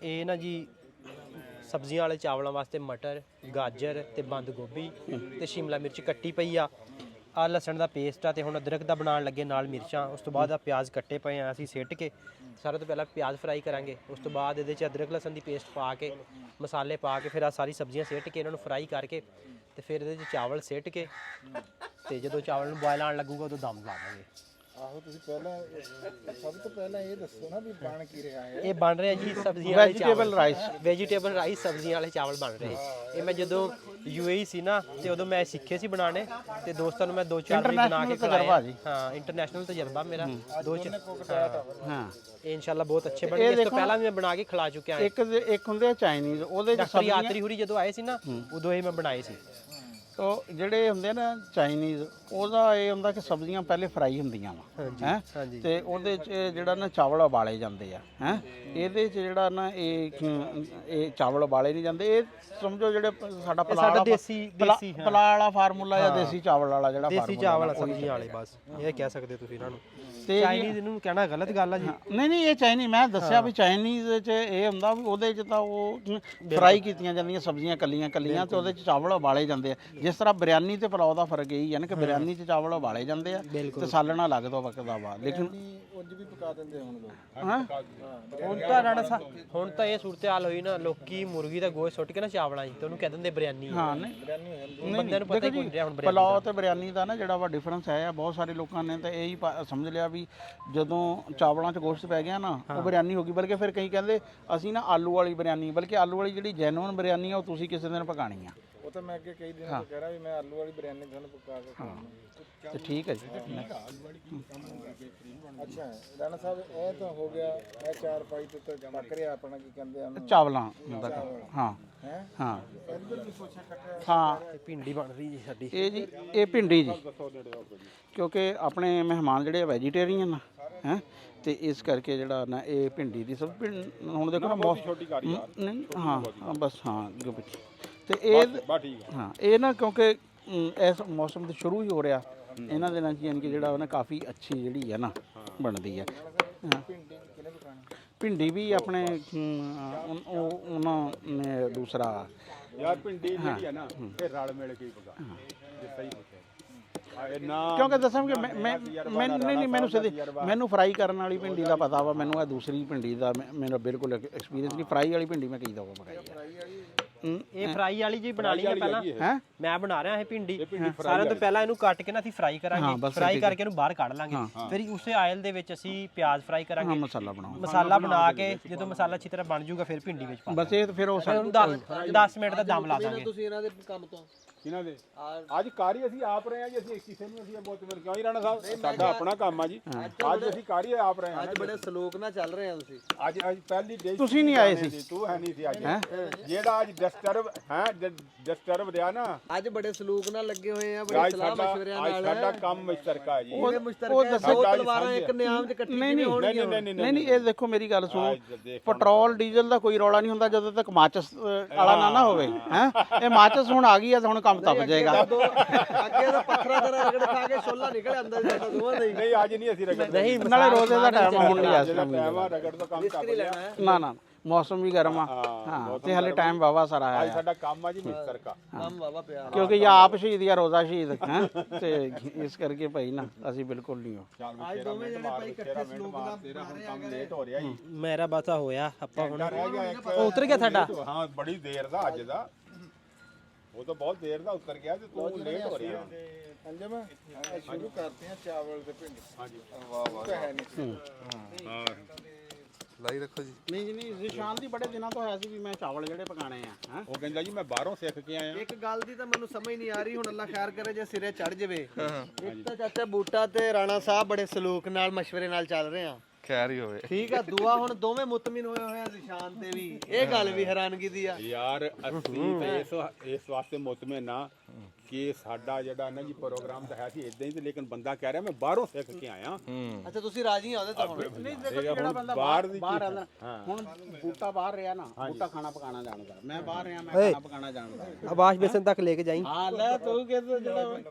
ਇਹ ਨਾ ਜੀ ਸਬਜ਼ੀਆਂ ਵਾਲੇ ਚਾਵਲਾਂ ਵਾਸਤੇ ਮਟਰ, ਗਾਜਰ ਤੇ ਬੰਦ ਗੋਭੀ ਤੇ ਸ਼ਿਮਲਾ ਮਿਰਚ ਕੱਟੀ ਪਈ ਆ। ਆ ਲਸਣ ਦਾ ਪੇਸਟ ਆ ਤੇ ਹੁਣ ਅਦਰਕ ਦਾ ਬਣਾਉਣ ਲੱਗੇ ਨਾਲ ਮਿਰਚਾਂ। ਉਸ ਤੋਂ ਬਾਅਦ ਆ ਪਿਆਜ਼ ਕੱਟੇ ਪਏ ਆ ਅਸੀਂ ਸਿੱਟ ਕੇ। ਸਾਰਿਆਂ ਤੋਂ ਪਹਿਲਾਂ ਪਿਆਜ਼ ਫਰਾਈ ਕਰਾਂਗੇ, ਉਸ ਤੋਂ ਬਾਅਦ ਇਹਦੇ 'ਚ ਅਦਰਕ ਲਸਣ ਦੀ ਪੇਸਟ ਪਾ ਕੇ ਮਸਾਲੇ ਪਾ ਕੇ ਫਿਰ ਆ ਸਾਰੀ ਸਬਜ਼ੀਆਂ ਸਿੱਟ ਕੇ ਇਹਨਾਂ ਨੂੰ ਫਰਾਈ ਕਰਕੇ ਤੇ ਫਿਰ ਇਹਦੇ 'ਚ ਚਾਵਲ ਸਿੱਟ ਕੇ ਤੇ ਜਦੋਂ ਚਾਵਲ ਨੂੰ ਬੋਇਲ ਆਉਣ ਲੱਗੂਗਾ ਉਦੋਂ ਦਮ ਲਾ ਦਾਂਗੇ। ਆਹੋ ਤੁਸੀਂ ਪਹਿਲਾਂ ਸਭ ਤੋਂ ਪਹਿਲਾਂ ਇਹ ਦੱਸੋ ਨਾ ਵੀ ਬਣ ਕੀ ਰਿਹਾ ਹੈ। ਇਹ ਬਣ ਰਿਹਾ ਜੀ ਸਬਜ਼ੀਆਂ ਵਾਲੇ ਚਾਵਲ, ਵੈਜੀਟੇਬਲ ਰਾਈਸ ਸਬਜ਼ੀਆਂ ਵਾਲੇ ਚਾਵਲ ਬਣ ਰਹੇ। ਇਹ ਮੈਂ ਜਦੋਂ UAE ਸੀ ਨਾ ਤੇ ਉਦੋਂ ਮੈਂ ਸਿੱਖੇ ਸੀ ਬਣਾਉਣੇ ਤੇ ਦੋਸਤਾਂ ਨੂੰ ਮੈਂ 2-4 ਵਾਰੀ ਬਣਾ ਕੇ ਖਿਲਾਇਆ। ਹਾਂ, ਇੰਟਰਨੈਸ਼ਨਲ ਤਜਰਬਾ ਮੇਰਾ ਹਾਂ। ਇਹ ਇਨਸ਼ਾਅੱਲਾ ਬਹੁਤ ਅੱਛੇ ਬਣੇ। ਇਸ ਤੋਂ ਪਹਿਲਾਂ ਵੀ ਮੈਂ ਬਣਾ ਕੇ ਖਿਲਾ ਚੁੱਕਿਆ। ਇੱਕ ਹੁੰਦੇ ਆ ਚਾਈਨੀਜ਼, ਉਹਦੇ ਚ ਸਬਜ਼ੀ ਆਤਰੀ ਹੁਰੀ ਜਦੋਂ ਆਏ ਸੀ ਨਾ ਉਦੋਂ ਇਹ ਮੈਂ ਬਣਾਏ ਸੀ। ਤੋ ਜਿਹੜੇ ਹੁੰਦੇ ਨਾ ਚਾਈਨੀਜ਼, ਉਹਦਾ ਇਹ ਹੁੰਦਾ ਕਿ ਸਬਜ਼ੀਆਂ ਪਹਿਲੇ ਫਰਾਈ ਹੁੰਦੀਆਂ ਵਾ ਹੈ ਤੇ ਉਹਦੇ ਚ ਜਿਹੜਾ ਨਾ ਚਾਵਲ ਉਬਾਲੇ ਜਾਂਦੇ ਆ ਹੈ। ਇਹਦੇ ਚ ਜਿਹੜਾ ਨਾ ਇਹ ਚਾਵਲ ਉਬਾਲੇ ਨਹੀਂ ਜਾਂਦੇ। ਇਹ ਸਮਝੋ ਜਿਹੜੇ ਸਾਡਾ ਪਲਾਲ ਵਾਲਾ ਫਾਰਮੂਲਾ ਜਾਂ ਦੇਸੀ ਚਾਵਲ ਵਾਲਾ ਜਿਹੜਾ ਦੇਸੀ ਚਾਵਲ ਸਬਜ਼ੀਆਂ ਵਾਲੇ, ਬਸ ਇਹ ਕਹਿ ਸਕਦੇ ਤੁਸੀਂ ਇਹਨਾਂ ਨੂੰ। ਤੇ ਚਾਈਨੀਜ਼ ਨੂੰ ਕਹਿਣਾ ਗਲਤ ਗੱਲ ਆ ਜੀ। ਨਹੀਂ ਇਹ ਚਾਈਨੀਜ਼ ਮੈਂ ਦੱਸਿਆ ਵੀ ਚਾਈਨੀਜ਼ 'ਚ ਇਹ ਹੁੰਦਾ ਵੀ ਉਹਦੇ 'ਚ ਤਾਂ ਉਹ ਫਰਾਈ ਕੀਤੀਆਂ ਜਾਂਦੀਆਂ ਸਬਜ਼ੀਆਂ ਕੱਲੀਆਂ ਤੇ ਉਹਦੇ 'ਚ ਚਾਵਲ ਉਬਾਲੇ ਜਾਂਦੇ ਆ। ਜਿਸ ਤਰ੍ਹਾਂ ਬਿਰਿਆਨੀ ਤੇ ਪੁਲਾਓ ਦਾ ਫਰਕ ਇਹੀ ਹੈ ਨਾ ਕਿ ਬਿਰਿਆਨੀ 'ਚ ਚਾਵਲ ਉਬਾਲੇ ਜਾਂਦੇ ਆ ਤੇ ਸਾਲਣਾ ਲੱਗ ਤੋਂ ਵਕਦਾ ਵਾ। ਲੇਕਿਨ ਉਂਝ ਵੀ ਪਕਾ ਦਿੰਦੇ ਹੁਣ ਲੋਕ। ਹਾਂ ਹੁਣ ਤਾਂ ਇਹ ਸੂਰਤ-ਹਾਲ ਹੋਈ ਨਾ, ਲੋਕੀ ਮੁਰਗੀ ਦਾ ਗੋਸ਼ਤ ਸੁੱਟ ਕੇ ਨਾ ਚਾਵਲਾਂ 'ਚ ਤੇ ਉਹਨੂੰ ਕਹਿ ਦਿੰਦੇ ਬਿਰਿਆਨੀ। ਹਾਂ ਬੰਦਿਆਂ ਨੂੰ ਪਤਾ ਹੀ ਨਹੀਂ ਰਿਹਾ ਹੁਣ ਪੁਲਾਓ ਤੇ ਬਿਰਿਆਨੀ ਦਾ ਨਾ ਜਿਹੜਾ ਵਾ ਡਿਫਰੈਂਸ ਹੈ। ਬਹੁਤ ਸਾਰੇ ਲੋਕਾਂ ਨੇ ਤਾਂ ਇਹੀ ਸਮਝ ਲਿਆ ਵੀ ਜਦੋਂ ਚਾਵਲਾਂ 'ਚ ਗੋਸ਼ਤ ਪੈ ਗਿਆ ਨਾ ਉਹ ਬਿਰਿਆਨੀ ਹੋ ਗਈ। ਬਲਕਿ ਫਿਰ ਕਈ ਕਹਿੰਦੇ ਅਸੀਂ ਨਾ ਆਲੂ ਵਾਲੀ ਬਿਰਿਆਨੀ, ਬਲਕਿ ਆਲੂ ਵਾਲੀ ਜਿਹੜੀ ਜੈਨੂਇਨ ਬਿਰਿਆਨੀ ਆ ਉਹ ਤੁਸੀਂ ਕਿਸੇ ਦਿਨ ਪਕਾਣੀ ਆ। ਉਹ ਤਾਂ ਮੈਂ ਅੱਗੇ ਕਈ ਦਿਨਾਂ ਤੋਂ ਕਹਿ ਰਿਹਾ ਵੀ ਮੈਂ ਆਲੂ ਵਾਲੀ ਬਿਰਿਆਨੀ ਤੁਹਾਨੂੰ ਪਕਾ ਕੇ ਖਾਣਾ। ਤੇ ਠੀਕ ਹੈ ਜੀ। ਅੱਛਾ ਰਾਣਾ ਸਾਹਿਬ, ਇਹ ਤਾਂ ਹੋ ਗਿਆ। ਇਹ 4-5 ਤੇ ਪੱਕ ਰਿਹਾ ਆਪਣਾ ਕੀ ਕਹਿੰਦੇ ਆ ਚਾਵਲਾਂ ਦਾ। ਹਾਂ ਹਾਂ ਹਾਂ ਭਿੰਡੀ ਬਣ ਰਹੀ ਜੀ ਸਾਡੀ। ਇਹ ਜੀ ਇਹ ਭਿੰਡੀ ਜੀ, ਕਿਉਂਕਿ ਆਪਣੇ ਮਹਿਮਾਨ ਜਿਹੜੇ ਵੈਜੀਟੇਰੀਅਨ ਆ ਹੈ ਤੇ ਇਸ ਕਰਕੇ ਜਿਹੜਾ ਨਾ ਇਹ ਭਿੰਡੀ ਦੀ ਸਭ ਹੁਣ ਦੇਖੋ ਨਾ ਹਾਂ ਬਸ ਹਾਂ ਤੇ ਇਹ ਹਾਂ ਇਹ ਨਾ ਕਿਉਂਕਿ ਇਸ ਮੌਸਮ ਦੇ ਸ਼ੁਰੂ ਹੀ ਹੋ ਰਿਹਾ ਇਹਨਾਂ ਦਿਨਾਂ 'ਚ, ਯਾਨੀ ਕਿ ਜਿਹੜਾ ਉਹ ਨਾ ਕਾਫੀ ਅੱਛੀ ਜਿਹੜੀ ਹੈ ਨਾ ਬਣਦੀ ਹੈ। ਭਿੰਡੀ ਵੀ ਆਪਣੇ ਉਹਨਾਂ ਨੇ ਦੂਸਰਾ ਯਾਰ ਭਿੰਡੀ ਜਿਹੜੀ ਹੈ ਨਾ ਇਹ ਰਲ ਮਿਲ ਕੇ ਪਕਾ ਜੇ ਸਹੀ ਕਿਉਂਕਿ ਦੱਸਾਂ ਕਿ ਮੈਨੂੰ ਫਰਾਈ ਕਰਨ ਵਾਲੀ ਭਿੰਡੀ ਦਾ ਪਤਾ ਵਾ। ਮੈਨੂੰ ਇਹ ਦੂਸਰੀ ਭਿੰਡੀ ਦਾ ਮੇਰਾ ਬਿਲਕੁਲ ਐਕਸਪੀਰੀਅੰਸ ਨਹੀਂ। ਫਰਾਈ ਵਾਲੀ ਭਿੰਡੀ ਮੈਂ ਕਈ ਦਫਾ ਪਕਾਈ ਹੈ। ਇਹ ਫਰਾਈ ਵਾਲੀ ਜੀ ਬਣਾ ਲਈ ਹੈ ਪਹਿਲਾਂ। ਹੈ ਮੈਂ ਬਣਾ ਰਿਹਾ ਇਹ ਭਿੰਡੀ। ਸਾਰਿਆਂ ਤੋਂ ਪਹਿਲਾਂ ਇਹਨੂੰ ਕੱਟ ਕੇ ਨਾ ਅਸੀਂ ਫਰਾਈ ਕਰਾਂਗੇ। ਫਰਾਈ ਕਰਕੇ ਇਹਨੂੰ ਬਾਹਰ ਕੱਢ ਲਾਂਗੇ। ਫਿਰ ਉਸੇ ਆਇਲ ਦੇ ਵਿੱਚ ਅਸੀਂ ਪਿਆਜ਼ ਫਰਾਈ ਕਰਾਂਗੇ। ਮਸਾਲਾ ਬਣਾ ਕੇ ਜਦੋਂ ਮਸਾਲਾ ਅੱਛੀ ਤਰ੍ਹਾਂ ਬਣ ਜਾਊਗਾ ਫਿਰ ਭਿੰਡੀ ਵਿੱਚ ਪਾ ਬਸ ਇਹ ਫਿਰ ਉਹ 10 ਮਿੰਟ ਦਾ ਦਮ ਲਾ ਦਾਂਗੇ। ਤੁਸੀਂ ਇਹਨਾਂ ਦੇ ਕੰਮ ਤੋਂ ਇਹਨਾਂ ਦੇ ਅੱਜ ਕਾਰੀ ਅਸੀਂ ਆਪ ਰਹੇ ਆ ਜੀ। ਅਸੀਂ ਕਿਸੇ ਨੂੰ ਅਸੀਂ ਬਹੁਤ ਮਿਲ ਕਿਉਂ ਹੀ ਰਾਣਾ ਸਾਹਿਬ, ਸਾਡਾ ਆਪਣਾ ਕੰਮ ਆ ਜੀ। ਅੱਜ ਅਸੀਂ ਕਾਰੀ ਆਪ ਰਹੇ ਆ। ਅੱਜ ਬੜੇ ਸਲੂਕ ਨਾਲ ਚੱਲ ਰਹੇ ਆ ਤੁਸੀਂ। ਅੱਜ ਪਹਿਲੀ ਡੇ ਤੁਸੀਂ ਨਹੀਂ ਆਏ ਸੀ, ਤੂੰ ਹੈ ਨਹੀਂ ਸੀ ਅੱਜ। ਜਿਹੜਾ ਅੱਜ ਡਿਸਟਰਬ ਰਿਹਾ ਨਾ, ਅੱਜ ਬੜੇ ਸਲੂਕ ਨਾਲ ਲੱਗੇ ਹੋਏ ਆ। ਬੜੇ ਸਲਾਹ ਮਸ਼ਵਰਿਆਂ ਨਾਲ ਸਾਡਾ ਕੰਮ ਮੁਸ਼ਤਰਕਾ ਜੀ। ਉਹ ਮੁਸ਼ਤਰਕਾ ਤਲਵਾਰਾਂ ਇੱਕ ਨਿਆਮ 'ਚ ਇਕੱਠੀਆਂ ਨਹੀਂ ਹੋਣਗੀਆਂ। ਨਹੀਂ ਇਹ ਦੇਖੋ ਮੇਰੀ ਗੱਲ ਸੁਣੋ, ਪੈਟਰੋਲ ਡੀਜ਼ਲ ਦਾ ਕੋਈ ਰੌਲਾ ਨਹੀਂ ਹੁੰਦਾ ਜਦੋਂ ਤੱਕ ਮਾਚਸ ਵਾਲਾ ਨਾ ਹੋਵੇ। ਹੈ ਇਹ ਮਾਚਸ ਹੁਣ ਆ ਗਈ ਆ, ਹੁਣ ਕੰਮ ਤੱਪ ਜਾਏਗਾ। ਅੱਗੇ ਤਾਂ ਪੱਥਰਾਂ ਦਾ ਰਗੜ ਖਾ ਕੇ ਛੋਲਾ ਨਿਕਲ ਆਂਦਾ ਸੀ ਸਾਡਾ ਦੋਵਾਂ ਦਾ ਹੀ। ਨਹੀਂ ਅੱਜ ਨਹੀਂ ਅਸੀਂ ਰਗੜ ਨਹੀਂ, ਨਾਲੇ ਰੋਜ਼ੇ ਦਾ ਟਾਈਮ ਹੁਣ ਨਹੀਂ ਟਾਈਮ ਆ ਰਗੜ ਦਾ ਕੰਮ ਕਰ ਲਿਆ ਨਾ ਮੌਸਮ ਵੀ ਗਰਮ ਆ। ਹਾਂ ਤੇ ਹਲੇ ਟਾਈਮ ਵਾਵਾ ਸਾਰਾ ਹੈ। ਅੱਜ ਸਾਡਾ ਕੰਮ ਆ ਜੀ ਮੁਸ਼ਤਰਕਾ ਕੰਮ ਵਾਵਾ ਪਿਆ, ਕਿਉਂਕਿ ਇਹ ਆਪ ਸ਼ਹੀਦ ਜਾਂ ਰੋਜ਼ਾ ਸ਼ਹੀਦ ਹੈ ਤੇ ਇਸ ਕਰਕੇ ਭਾਈ ਨਾ ਅਸੀਂ ਬਿਲਕੁਲ ਨਹੀਂ ਹੋ। ਅੱਜ ਦੋਵੇਂ ਜਿਹੜੇ ਭਾਈ ਇਕੱਠੇ ਸਲੂਕ ਨਾਲ ਤੇਰਾ ਹੁਣ ਕੰਮ ਲੇਟ ਹੋ ਰਿਹਾ ਜੀ। ਮੇਰਾ ਬਸ ਹੋਇਆ ਆਪਾਂ ਹੁਣ ਉਹ ਉਤਰ ਗਿਆ ਸਾਡਾ। ਹਾਂ ਬੜੀ ਦੇਰ ਦਾ ਅੱਜ ਦਾ, ਉਹ ਤਾਂ ਬਹੁਤ ਦੇਰ ਦਾ ਉਤਰ ਗਿਆ ਤੇ ਤੂੰ ਲੇਟ ਹੋ ਰਿਹਾ। ਅੰਜਮ ਸ਼ੁਰੂ ਕਰਦੇ ਆ ਚਾਵਲ ਤੇ ਭਿੰਡੀ। ਹਾਂਜੀ ਵਾਹ ਵਾਹ ਹੈ ਨਹੀਂ ਹਾਂ ਲਾਈ ਰੱਖੋ ਜੀ। ਨਹੀਂ ਨਿਸ਼ਾਨ ਦੀ ਬੜੇ ਦਿਨਾਂ ਤੋਂ ਹੈ ਸੀ ਵੀ ਮੈਂ ਚਾਵਲ ਜਿਹੜੇ ਪਕਾਣੇ ਆ। ਉਹ ਕਹਿੰਦਾ ਜੀ ਮੈਂ ਬਾਹਰੋਂ ਸਿੱਖ ਕੇ ਆਇਆ। ਇੱਕ ਗੱਲ ਦੀ ਤਾਂ ਮੈਨੂੰ ਸਮਝ ਨਹੀਂ ਆ ਰਹੀ, ਹੁਣ ਅੱਲਾ ਖੈਰ ਕਰੇ ਜੇ ਸਿਰੇ ਚੜ ਜਾਵੇ। ਇੱਕ ਤਾਂ ਚਾਚਾ ਬੂਟਾ ਤੇ ਰਾਣਾ ਸਾਹਿਬ ਬੜੇ ਸਲੂਕ ਨਾਲ ਮਸ਼ਵਰੇ ਨਾਲ ਚੱਲ ਰਹੇ ਆ। ਖੈਰ ਹੀ ਹੋਵੇ। ਠੀਕ ਆ, ਦੁਆ ਹੁਣ ਦੋਵੇਂ ਮੁਤਮਿਨ ਹੋਏ ਹੋਏ ਆ ਨਿਸ਼ਾਨ ਤੇ ਵੀ। ਇਹ ਗੱਲ ਵੀ ਹੈਰਾਨਗੀ ਦੀ ਆ ਯਾਰ। ਅਸੀਂ ਇਸ ਵਾਸਤੇ ਮੁਤਮਿਨ ਆ ਕਿ ਸਾਡਾ ਜਿਹੜਾ ਨਾ ਜੀ ਪ੍ਰੋਗਰਾਮ ਤਾਂ ਹੈ ਸੀ ਇਦਾਂ ਹੀ, ਤੇ ਲੇਕਿਨ ਬੰਦਾ ਕਹਿ ਰਿਹਾ ਮੈਂ ਬਾਹਰੋਂ ਸਿੱਖ ਕੇ ਆਇਆ। ਅੱਛਾ ਤੁਸੀਂ ਰਾਜੀ ਆ ਉਹਦੇ ਤੋਂ ਹੁਣ? ਨਹੀਂ ਦੇਖੋ ਜਿਹੜਾ ਬੰਦਾ ਬਾਹਰ ਆਉਂਦਾ ਹੁਣ ਬੂਟਾ ਬਾਹਰ ਰਿਹਾ ਨਾ, ਬੂਟਾ ਖਾਣਾ ਪਕਾਣਾ ਜਾਣਦਾ। ਮੈਂ ਬਾਹਰ ਰਿਹਾ, ਮੈਂ ਖਾਣਾ ਪਕਾਣਾ ਜਾਣਦਾ। ਆਵਾਜ਼ ਬੇਸਨ ਤੱਕ ਲੈ ਕੇ ਜਾਈਂ। ਹਾਂ ਲੈ ਤੂੰ ਕਿਹਦਾ ਜਿਹੜਾ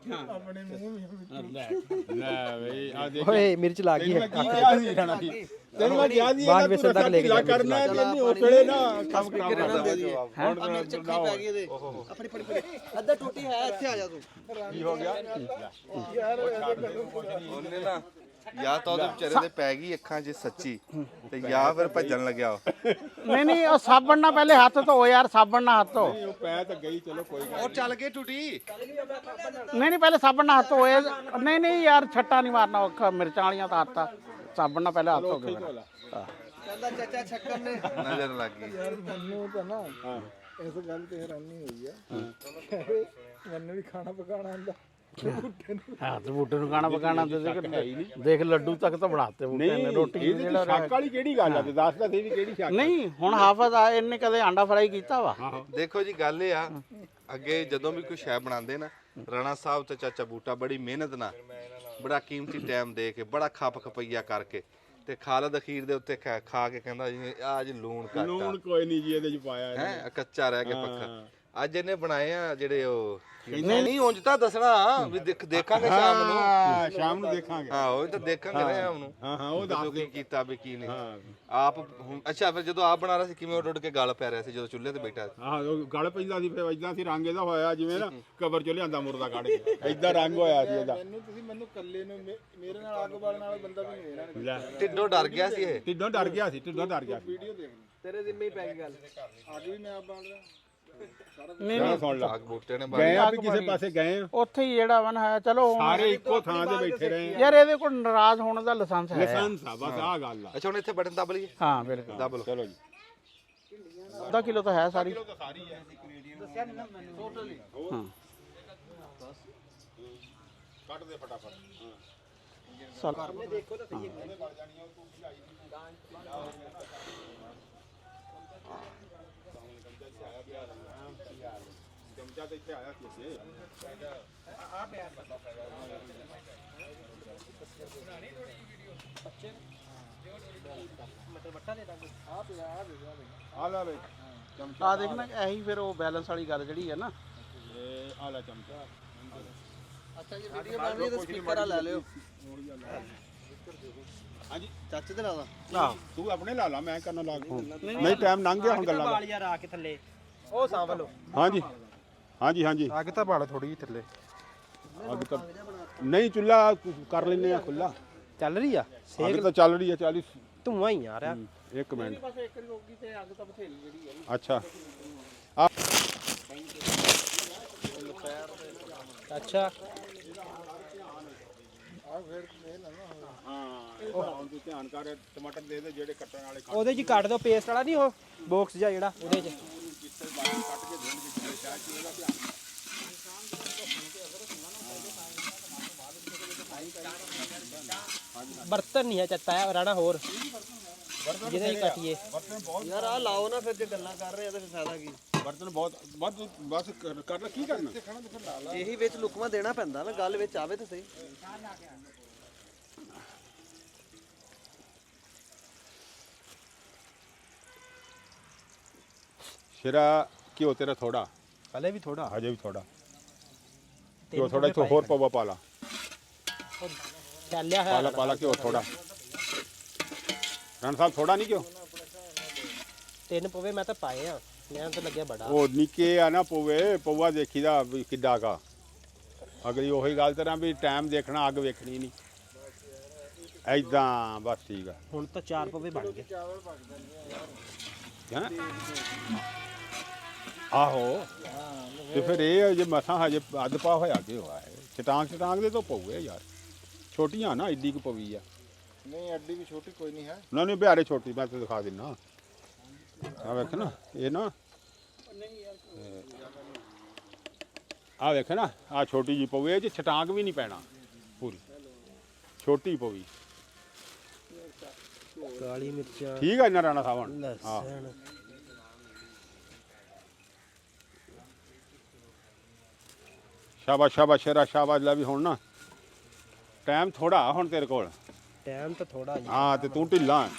ਆਪਣੇ ਮੂੰਹ ਲੈ ਬਈ ਆ ਦੇਖ ਓਏ ਮਿਰਚ ਲੱਗ ਗਈ ਹੈ। ਕੀ ਕਿਹਾ ਸੀ ਰਾਣਾ ਜੀ? ਸੀ ਤੈਨੂੰ ਮੈਂ ਕਿਹਾ ਸੀ ਬਾਅਦ ਵਿੱਚ ਤੱਕ ਲੈ ਕੇ ਲਾ ਕਰਨਾ ਤੇ ਨਹੀਂ ਉਸ ਵੇਲੇ ਨਾ ਕੰਮ ਖਰਾਬ ਕਰਦਾ ਹੁਣ ਚੱਕੀ ਪੈ ਗਈ ਇਹਦੇ ਆਪਣੀ ਫੜੀ ਅੱਧਾ ਟੋਟੀ ਹੈ ਇੱਥੇ ਆ ਜਾ ਤੂੰ ਕੀ ਹੋ ਗਿਆ ਉਹਨੇ ਨਾ ਜਾਂ ਤਾਂ ਉਹਦੇ ਵਿਚਾਰੇ ਦੇ ਪੈ ਗਈ ਅੱਖਾਂ 'ਚ ਸੱਚੀ ਤੇ ਜਾਂ ਫਿਰ ਭੱਜਣ ਲੱਗਿਆ ਉਹ। ਨਹੀਂ ਉਹ ਸਾਬਣ ਨਾਲ ਪਹਿਲੇ ਹੱਥ ਧੋ ਯਾਰ, ਸਾਬਣ ਨਾਲ ਹੱਥ ਧੋ। ਉਹ ਪੈ ਤਾਂ ਗਈ ਚਲੋ ਕੋਈ ਗੱਲ ਉਹ ਚੱਲ ਕੇ ਟੁੱਟੀ। ਨਹੀਂ ਪਹਿਲੇ ਸਾਬਣ ਨਾਲ ਹੱਥ ਧੋਏ। ਨਹੀਂ ਯਾਰ ਛੱਟਾ ਨਹੀਂ ਮਾਰਨਾ, ਅੱਖਾਂ ਮਿਰਚਾਂ ਵਾਲੀਆਂ ਤਾਂ ਹੱਥ ਸਾਬਣ ਨਾਲ ਪਹਿਲੇ ਹੱਥ ਧੋ ਕੇ ਕਹਿੰਦਾ ਚਾਚਾ ਛੱਕਰ ਨੇ ਨਜ਼ਰ ਲੱਗ ਗਈ। ਮੈਨੂੰ ਤਾਂ ਨਾ ਇਸ ਗੱਲ ਤੇ ਹੈਰਾਨੀ ਹੋਈ ਆ ਮੈਨੂੰ ਵੀ ਖਾਣਾ ਪਕਾਣਾ ਆਉਂਦਾ ਹੱਥ ਬੂਟੇ ਨੂੰ ਖਾਣਾ ਪਕਾਣਾ ਦੇਖ ਲੱਡੂ ਤੱਕ ਤਾਂ ਬਣਾਤੇ ਬੂਟੇ ਨੇ। ਰੋਟੀ ਜਿਹੜਾ ਸ਼ੱਕ ਵਾਲੀ ਕਿਹੜੀ ਗੱਲ ਆ ਤੇ ਦੱਸ ਤਾਂ ਸਹੀ ਵੀ ਕਿਹੜੀ ਸ਼ੱਕ ਨਹੀਂ ਹੁਣ ਹਾਫਜ਼ ਆ ਇਹਨੇ ਕਦੇ ਆਂਡਾ ਫਰਾਈ ਕੀਤਾ ਵਾ? ਦੇਖੋ ਜੀ ਗੱਲ ਇਹ ਆ, ਅੱਗੇ ਜਦੋਂ ਵੀ ਕੋਈ ਸ਼ੈ ਬਣਾਉਂਦੇ ਨਾ ਰਾਣਾ ਸਾਹਿਬ ਤੇ ਚਾਚਾ ਬੂਟਾ ਬੜੀ ਮਿਹਨਤ ਨਾਲ ਬੜਾ ਕੀਮਤੀ ਟਾਈਮ ਦੇ ਕੇ ਬੜਾ ਖੱਪ ਖਪਈਆ ਕਰਕੇ ਤੇ ਖਾਲਦ ਅਖੀਰ ਦੇ ਉੱਤੇ ਖਾ ਕੇ ਕਹਿੰਦਾ ਜੀ ਅੱਜ ਲੂਣ ਘੱਟ ਆ, ਲੂਣ ਕੋਈ ਨਹੀਂ ਜੀ ਇਹਦੇ ਚ ਪਾਇਆ ਹੈ ਕੱਚਾ ਰਹਿ ਕੇ ਪੱਕਾ। ਅੱਜ ਇਹਨੇ ਬਣਾਏ ਆ ਜਿਹੜੇ ਉਹ ਨਹੀਂ ਉਂਝ ਤਾਂ ਦੱਸਣਾ ਵੀ ਦੇਖਾਂਗੇ ਸ਼ਾਮ ਨੂੰ। ਹਾਂ ਸ਼ਾਮ ਨੂੰ ਦੇਖਾਂਗੇ। ਹਾਂ ਉਹ ਤਾਂ ਦੇਖਾਂਗੇ ਨਾ ਸ਼ਾਮ ਨੂੰ। ਹਾਂ ਉਹ ਦੱਸ ਕੀ ਕੀਤਾ ਵੀ ਕੀ ਨਹੀਂ ਆਪ ਅੱਛਾ ਫਿਰ ਜਦੋਂ ਆਪ ਬਣਾ ਰਿਹਾ ਸੀ ਕਿਵੇਂ ਉੱਡ ਕੇ ਗਲ ਪੈ ਰਿਹਾ ਸੀ ਜਦੋਂ ਚੁੱਲ੍ਹੇ ਤੇ ਬੈਠਾ ਸੀ? ਹਾਂ ਉਹ ਗਲ ਪੈਂਦਾ ਸੀ ਫਿਰ ਇਦਾਂ ਸੀ ਰੰਗ ਇਹਦਾ ਹੋਇਆ ਜਿਵੇਂ ਨਾ ਕਬਰ ਚੋਂ ਲਿਆਂਦਾ ਮੁਰਦਾ ਕੱਢ ਕੇ ਇਦਾਂ ਰੰਗ ਹੋਇਆ ਸੀ ਇਹਦਾ। ਮੈਨੂੰ ਕੱਲੇ ਨੂੰ ਮੇਰੇ ਨਾਲ ਅੱਗ ਬਾਲਣ ਵਾਲਾ ਬੰਦਾ ਵੀ ਨਹੀਂ ਇਹਨਾਂ ਨੇ ਢਿੱਡੋਂ ਡਰ ਗਿਆ ਸੀ ਇਹ। ਢਿੱਡੋਂ ਡਰ ਗਿਆ ਸੀ ਢਿੱਡੋਂ ਡਰ ਗਿਆ ਸੀ। ਵੀਡੀਓ ਦੇਖ ਤੇਰੇ ਜ਼ਿੰਮੇ ਹੀ ਪੈ ਗਈ ਗੱਲ ਅੱਗ ਵੀ ਮੈਂ ਆਪ ਬਾਲ ਰਿਹਾ ਸੁਣ ਲਾ ਆਗ ਬੂਟੇ ਨੇ ਗਏ ਆ ਵੀ ਕਿਸੇ ਪਾਸੇ ਗਏ ਆ ਉੱਥੇ ਹੀ ਜਿਹੜਾ ਵਨ ਹੈ। ਚਲੋ ਸਾਰੇ ਇੱਕੋ ਥਾਂ ਤੇ ਬੈਠੇ ਰਹੇ ਆ। ਯਾਰ ਇਹਦੇ ਕੋਲ ਨਾਰਾਜ਼ ਹੋਣ ਦਾ ਲਾਇਸੈਂਸ ਹੈ। ਲਾਇਸੈਂਸ ਆ ਬਸ ਆਹ ਗੱਲ ਆ। ਅੱਛਾ ਹੁਣ ਇੱਥੇ ਬਟਨ ਦੱਬ ਲਈਏ। ਹਾਂ ਬਿਲਕੁਲ ਦੱਬ ਲਓ। ਚਲੋ ਜੀ ਅੱਧਾ ਕਿਲੋ ਤਾਂ ਹੈ ਸਾਰੀ। ਹਾਂ ਕੱਢ ਦੇ ਫਟਾਫਟ। ਚਮਚਾ ਤੇ ਇੱਥੇ ਆਇਆ ਕਿਸੇ ਆ ਲੈ ਚਮਚਾ ਆ ਦੇਖ ਨਾ ਇਹੀ ਫਿਰ ਉਹ ਬੈਲੈਂਸ ਵਾਲੀ ਗੱਲ ਜਿਹੜੀ ਹੈ ਨਾ। ਇਹ ਆ ਲੈ ਚਮਚਾ। ਅੱਛਾ ਜੀ ਵੀਡੀਓ ਬਣ ਰਹੀ ਹੈ ਤਾਂ ਸਪੀਕਰ ਆ ਲੈ ਲਿਓ ਹਾਂਜੀ ਚਾਚੇ ਤੇ ਲਾ ਦਾ ਆਹ ਤੂੰ ਆਪਣੇ ਲਾ ਲਾ ਮੈਂ ਕਰਨਾ ਲਾ ਕੇ ਨਹੀਂ ਟਾਈਮ ਲੰਘ ਗਿਆ ਹੁਣ ਗੱਲਾਂ ਦਾ। ਬਾਲ ਯਾਰ ਆ ਕੇ ਥੱਲੇ ਉਹ ਸਾਂਭ ਲਓ। ਹਾਂਜੀ ਹਾਂਜੀ ਹਾਂਜੀ ਅੱਗ ਤਾਂ ਬਾਲ ਥੋੜੀ ਜਿਹੀ ਥੱਲੇ ਅੱਗ ਤਾਂ ਨਹੀਂ ਚੁੱਲ੍ਹਾ ਕਰ ਲੈਨੇ ਆ ਖੁੱਲਾ। ਚੱਲ ਰਹੀ ਆ ਅੱਗ ਤਾਂ ਚੱਲ ਰਹੀ ਆ 40 ਧੂਆਂ ਹੀ ਆ ਰਿਹਾ। ਇੱਕ ਮਿੰਟ ਬਸ ਇੱਕ ਰੋਗੀ ਤੇ ਅੱਗ ਤਾਂ ਬਥੇਰੀ ਜਿਹੜੀ ਹੈ। ਅੱਛਾ ਅੱਛਾ ਹਾਂ ਤੂੰ ਧਿਆਨ ਕਰ ਟਮਾਟਰ ਦੇ ਦੇ ਜਿਹੜੇ ਕੱਟਣ ਵਾਲੇ ਉਹਦੇ 'ਚ ਕੱਟ ਦਿਓ ਪੇਸਟ ਵਾਲਾ ਨਹੀਂ ਉਹ ਬਾਕਸ ਜਿਹਾ ਜਿਹੜਾ ਉਹਦੇ 'ਚ ਬਰਤਨ ਨਹੀਂ ਹੈ ਚੱਤਾ ਰਾਣਾ ਹੋਰ ਜਿਹਦੇ 'ਚ ਕੱਟੀਏ। ਯਾਰ ਆ ਲਾਓ ਨਾ ਫਿਰ ਜੇ ਗੱਲਾਂ ਕਰ ਰਹੇ ਆ ਤਾਂ ਫਿਰ ਫਾਇਦਾ ਕੀ। ਬਰਤਨ ਬਹੁਤ ਬਸ ਕਰ ਲੈ ਕੀ ਕਰਨਾ ਇਹੀ ਵਿੱਚ ਲੁਕਮਾ ਦੇਣਾ ਪੈਂਦਾ ਨਾ ਗੱਲ ਵਿੱਚ ਆਵੇ ਤਾਂ ਸਹੀ। ਸ਼ੇਰਾ ਘਿਓ ਤੇਰਾ ਥੋੜਾ ਹਲੇ ਵੀ ਥੋੜਾ ਹਜੇ ਵੀ ਥੋੜਾ ਘਿਓ ਥੋੜਾ ਇੱਥੋਂ ਹੋਰ ਪਵਾ ਪਾ ਲਾ ਚੱਲਿਆ ਪਾ ਲਾ ਹੈ ਪਾ ਲਾ ਘਿਓ ਥੋੜਾ ਰਣ ਸਾਹਿਬ ਥੋੜਾ ਨਹੀਂ ਘਿਓ 3 ਪਵੇ ਮੈਂ ਤਾਂ ਪਾਏ ਆ ਮੈਂ ਤਾਂ ਲੱਗਿਆ ਬੜਾ। ਉਹ ਨਿੱਕੇ ਆ ਨਾ ਪਵੇ ਪਊਆ ਦੇਖੀਦਾ ਵੀ ਕਿੱਡਾ ਕਾ ਅਗਲੀ ਉਹੀ ਗੱਲ ਤਰ੍ਹਾਂ ਵੀ ਟਾਈਮ ਦੇਖਣਾ ਅੱਗ ਵੇਖਣੀ ਨਹੀਂ ਐਦਾਂ ਬਸ ਠੀਕ ਆ ਹੁਣ ਤਾਂ 4 ਪਵੇ ਬਣ ਗਏ। ਹੈਂ ਆਹੋ ਤੇ ਫਿਰ ਇਹ ਜੇ ਮਸਾਂ ਹਜੇ ਅੱਧ ਪਾ ਹੋਇਆ ਕਿ ਹੋਇਆ ਹੈ ਚਟਾਂਗ ਦੇ ਤੋਂ ਪਊਏ ਯਾਰ ਛੋਟੀਆਂ ਨਾ ਐਡੀ ਕੁ ਪਵੀ ਆ ਨਹੀਂ ਅੱਡੀ ਵੀ ਛੋਟੀ ਕੋਈ ਨਹੀਂ ਹੈ। ਨਾ ਨਹੀਂ ਬਿਹਾਰੇ ਛੋਟੀ ਮੈਂ ਤੇ ਦਿਖਾ ਦਿੰਨਾ ਆ ਵੇਖ ਨਾ ਇਹ ਨਾ ਆ ਵੇਖ ਨਾ ਆ ਛੋਟੀ ਜੀ ਪਊ ਇਹ ਚ ਛਟਾਂਗ ਵੀ ਨਹੀਂ ਪੈਣਾ ਪੂਰੀ ਛੋਟੀ ਪਊਗੀ ਕਾਲੀ ਮਿਰਚਾਂ ਠੀਕ ਆ ਇਹਨਾਂ ਰਾਣਾ ਸਾਹਿਬ ਹਾਂ ਲਸਣ ਸ਼ਾਬਾਸ਼ ਸ਼ਾਬਾਸ਼ ਸ਼ੇਰਾ ਸ਼ਾਬਾਸ਼ ਲੈ ਵੀ ਹੁਣ ਨਾ ਟਾਈਮ ਥੋੜਾ ਹੁਣ ਤੇਰੇ ਕੋਲ ਟਾਈਮ ਤਾਂ ਥੋੜਾ ਜੀ। ਹਾਂ ਤੇ ਤੂੰ ਢਿੱਲਾ ਹੈ।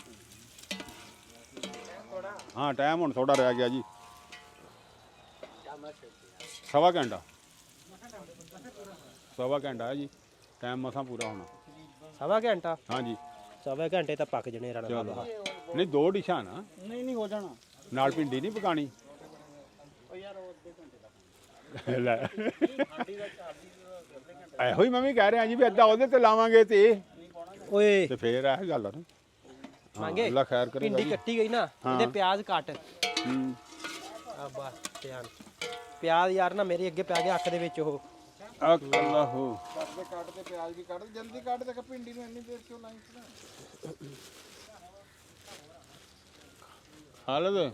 ਹਾਂ ਟਾਈਮ ਹੁਣ ਥੋੜਾ ਰਹਿ ਗਿਆ ਜੀ ਸਵਾ ਘੰਟਾ ਹੈ ਜੀ ਟਾਈਮ ਮਸਾਂ ਪੂਰਾ ਹੋਣਾ ਸਵਾ ਘੰਟਾ ਹਾਂਜੀ ਸਵਾ ਘੰਟੇ ਤਾਂ ਪੱਕ ਜਣੇ ਰਾਣਾ ਸਾਹਿਬ ਆਹ। ਨਹੀਂ 2 ਡਿਸ਼ਾਂ ਨਾ ਨਹੀਂ ਹੋ ਜਾਣਾ। ਨਾਲ ਭਿੰਡੀ ਨਹੀਂ ਪਕਾਣੀ ਲੈ ਇਹੋ ਹੀ ਮੈਂ ਵੀ ਕਹਿ ਰਿਹਾ ਜੀ ਵੀ ਅੱਧਾ ਉਹਦੇ ਤੇ ਲਾਵਾਂਗੇ ਤੇ ਓਏ ਫੇਰ ਇਹ ਗੱਲ ਆ ਨਾ ਮੰਗੇ ਅੱਲਾ ਖੈਰ ਕਰੇ ਭਿੰਡੀ ਕੱਟੀ ਗਈ ਨਾ ਇਹਦੇ ਪਿਆਜ਼ ਕੱਟ ਹੂੰ ਆ ਬਸ ਧਿਆਨ ਪਿਆਜ਼ ਯਾਰ ਨਾ ਮੇਰੇ ਅੱਗੇ ਪੈ ਗਿਆ ਅੱਖ ਦੇ ਵਿੱਚ ਉਹ ਅੱਲਾਹੂ ਕੱਟ ਤੇ ਪਿਆਜ਼ ਵੀ ਕੱਟ ਜਲਦੀ ਕੱਟ ਤੇ ਭਿੰਡੀ ਨੂੰ ਇੰਨੀ ਦੇਰ ਕਿਉਂ ਲਾਈ ਹਾਲਤ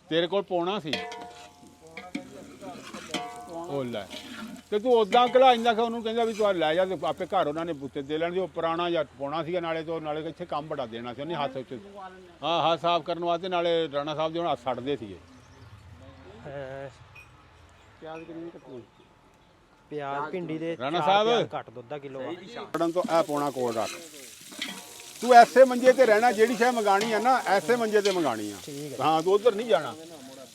ਤੇਰੇ ਕੋਲ ਪਾਉਣਾ ਸੀ ਉਹ ਲੈ ਤੇ ਤੂੰ ਉਦਾਂ ਘਲਾ ਇੰਦਾ ਕਿ ਉਹਨੂੰ ਕਹਿੰਦਾ ਵੀ ਤੂੰ ਲੈ ਜਾ ਤੇ ਆਪੇ ਘਰ ਉਹਨਾਂ ਨੇ ਬੁੱਤੇ ਦੇ ਲੈਣ ਉਹ ਪੁਰਾਣਾ ਜਾਂ ਪਾਉਣਾ ਸੀਗਾ ਨਾਲੇ ਤੋਂ ਨਾਲੇ ਇੱਥੇ ਕੰਮ ਬੜਾ ਦੇਣਾ ਸੀ ਉਹਨੇ ਹੱਥ ਉੱਤੇ ਹਾਂ ਸਾਫ਼ ਕਰਨ ਵਾਸਤੇ ਨਾਲੇ ਰਾਣਾ ਸਾਹਿਬ ਦੇ ਹੁਣ ਹੱਥ ਛੱਡਦੇ ਸੀਗੇ ਪਿਆਜ਼ ਕਿੰਨੀ ਕੱਟਣੀ? ਪਿਆਜ਼ ਭਿੰਡੀ ਦੇ ਰਾਣਾ ਚਾਰ ਸਾਹਿਬ। ਪਿਆਜ਼ ਕੱਟ ਦੋ ਅੱਧਾ ਕਿਲੋ ਆ ਛੱਡਣ ਤੋਂ ਇਹ ਪਾਉਣਾ ਕੋਲ ਰੱਖ ਤੂੰ ਐਸੇ ਮੰਜੇ ਤੇ ਰਹਿਣਾ ਜਿਹੜੀ ਸ਼ੈ ਮੰਗਾਣੀ ਆ ਨਾ ਐਸੇ ਮੰਜੇ ਤੇ ਮੰਗਾਣੀ ਆ ਠੀਕ ਹਾਂ ਤੂੰ ਉਧਰ ਨਹੀਂ ਜਾਣਾ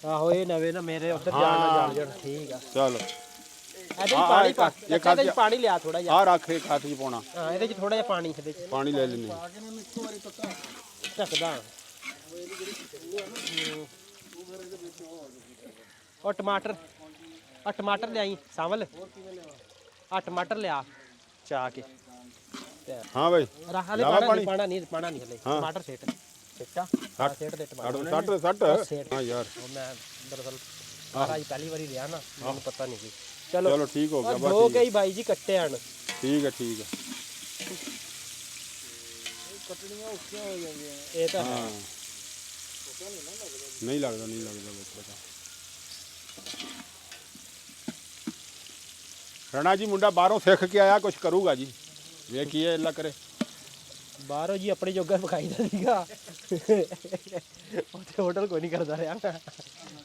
ਆਹੋ ਇਹ ਨਵੇਂ ਨਾ ਮੇਰੇ ਉੱਧਰ ਜਾਣ ਨਾ ਜਾਣ ਜਾਣ ਠੀਕ ਆ ਚਲ ਇਹਦੇ ਚ ਪਾਣੀ ਪਾ ਇਹਦੇ ਚ ਪਾਣੀ ਲਿਆ ਥੋੜਾ ਜਿਹਾ ਆ ਰੱਖ ਇੱਕ ਹੱਥ 'ਚ ਪਾਉਣਾ ਹਾਂ ਇਹਦੇ ਚ ਥੋੜਾ ਜਿਹਾ ਪਾਣੀ ਇਹਦੇ ਚ ਪਾਣੀ ਲੈ ਲੈਣੀ ਢੱਕਦਾ ਉਹ ਟਮਾਟਰ ਲਿਆਈ ਸਾਵਲ ਆ ਟਮਾਟਰ ਲਿਆ ਚਾ ਕੇ ਹਾਂ ਬਾਈ ਰਾਹ ਹਲੇ ਲਾਵਾ ਪਾਣਾ ਨਹੀਂ ਹਲੇ ਟਮਾਟਰ ਸੇਟ ਸਿੱਟਾ ਸੇਟ ਦੇ ਟਮਾਟਰ ਸੱਟ ਸੇਟ ਹਾਂ ਯਾਰ ਉਹ ਮੈਂ ਦਰਅਸਲ ਸਾਰਾ ਹੀ ਪਹਿਲੀ ਵਾਰੀ ਰਿਹਾ ਨਾ ਮੈਨੂੰ ਪਤਾ ਨਹੀਂ ਸੀ ਚਲੋ ਠੀਕ ਹੋ ਗਿਆ ਦੋ ਕਈ ਬਾਈ ਜੀ ਕੱਟੇ ਹਨ ਠੀਕ ਹੈ ਕੱਟਣੀਆਂ ਔਖੀਆਂ ਹੋ ਜਾਂਦੀਆਂ ਇਹ ਤਾਂ ਹੈ। ਹਾਂ ਨਹੀਂ ਲੱਗਦਾ ਵਿੱਚ ਪਤਾ ਰਾਣਾ ਜੀ ਮੁੰਡਾ ਬਾਹਰੋਂ ਸਿੱਖ ਕੇ ਆਇਆ ਕੁਝ ਕਰੂਗਾ ਜੀ ਵੇਖੀਏ ਅੱਲਾ ਕਰੇ ਬਾਹਰੋਂ ਜੀ ਆਪਣੇ ਜੋਗਾ ਪਕਾਈਦਾ ਸੀਗਾ ਉੱਥੇ ਹੋਟਲ ਕੋਈ ਨਹੀਂ ਕਰਦਾ ਰਿਹਾ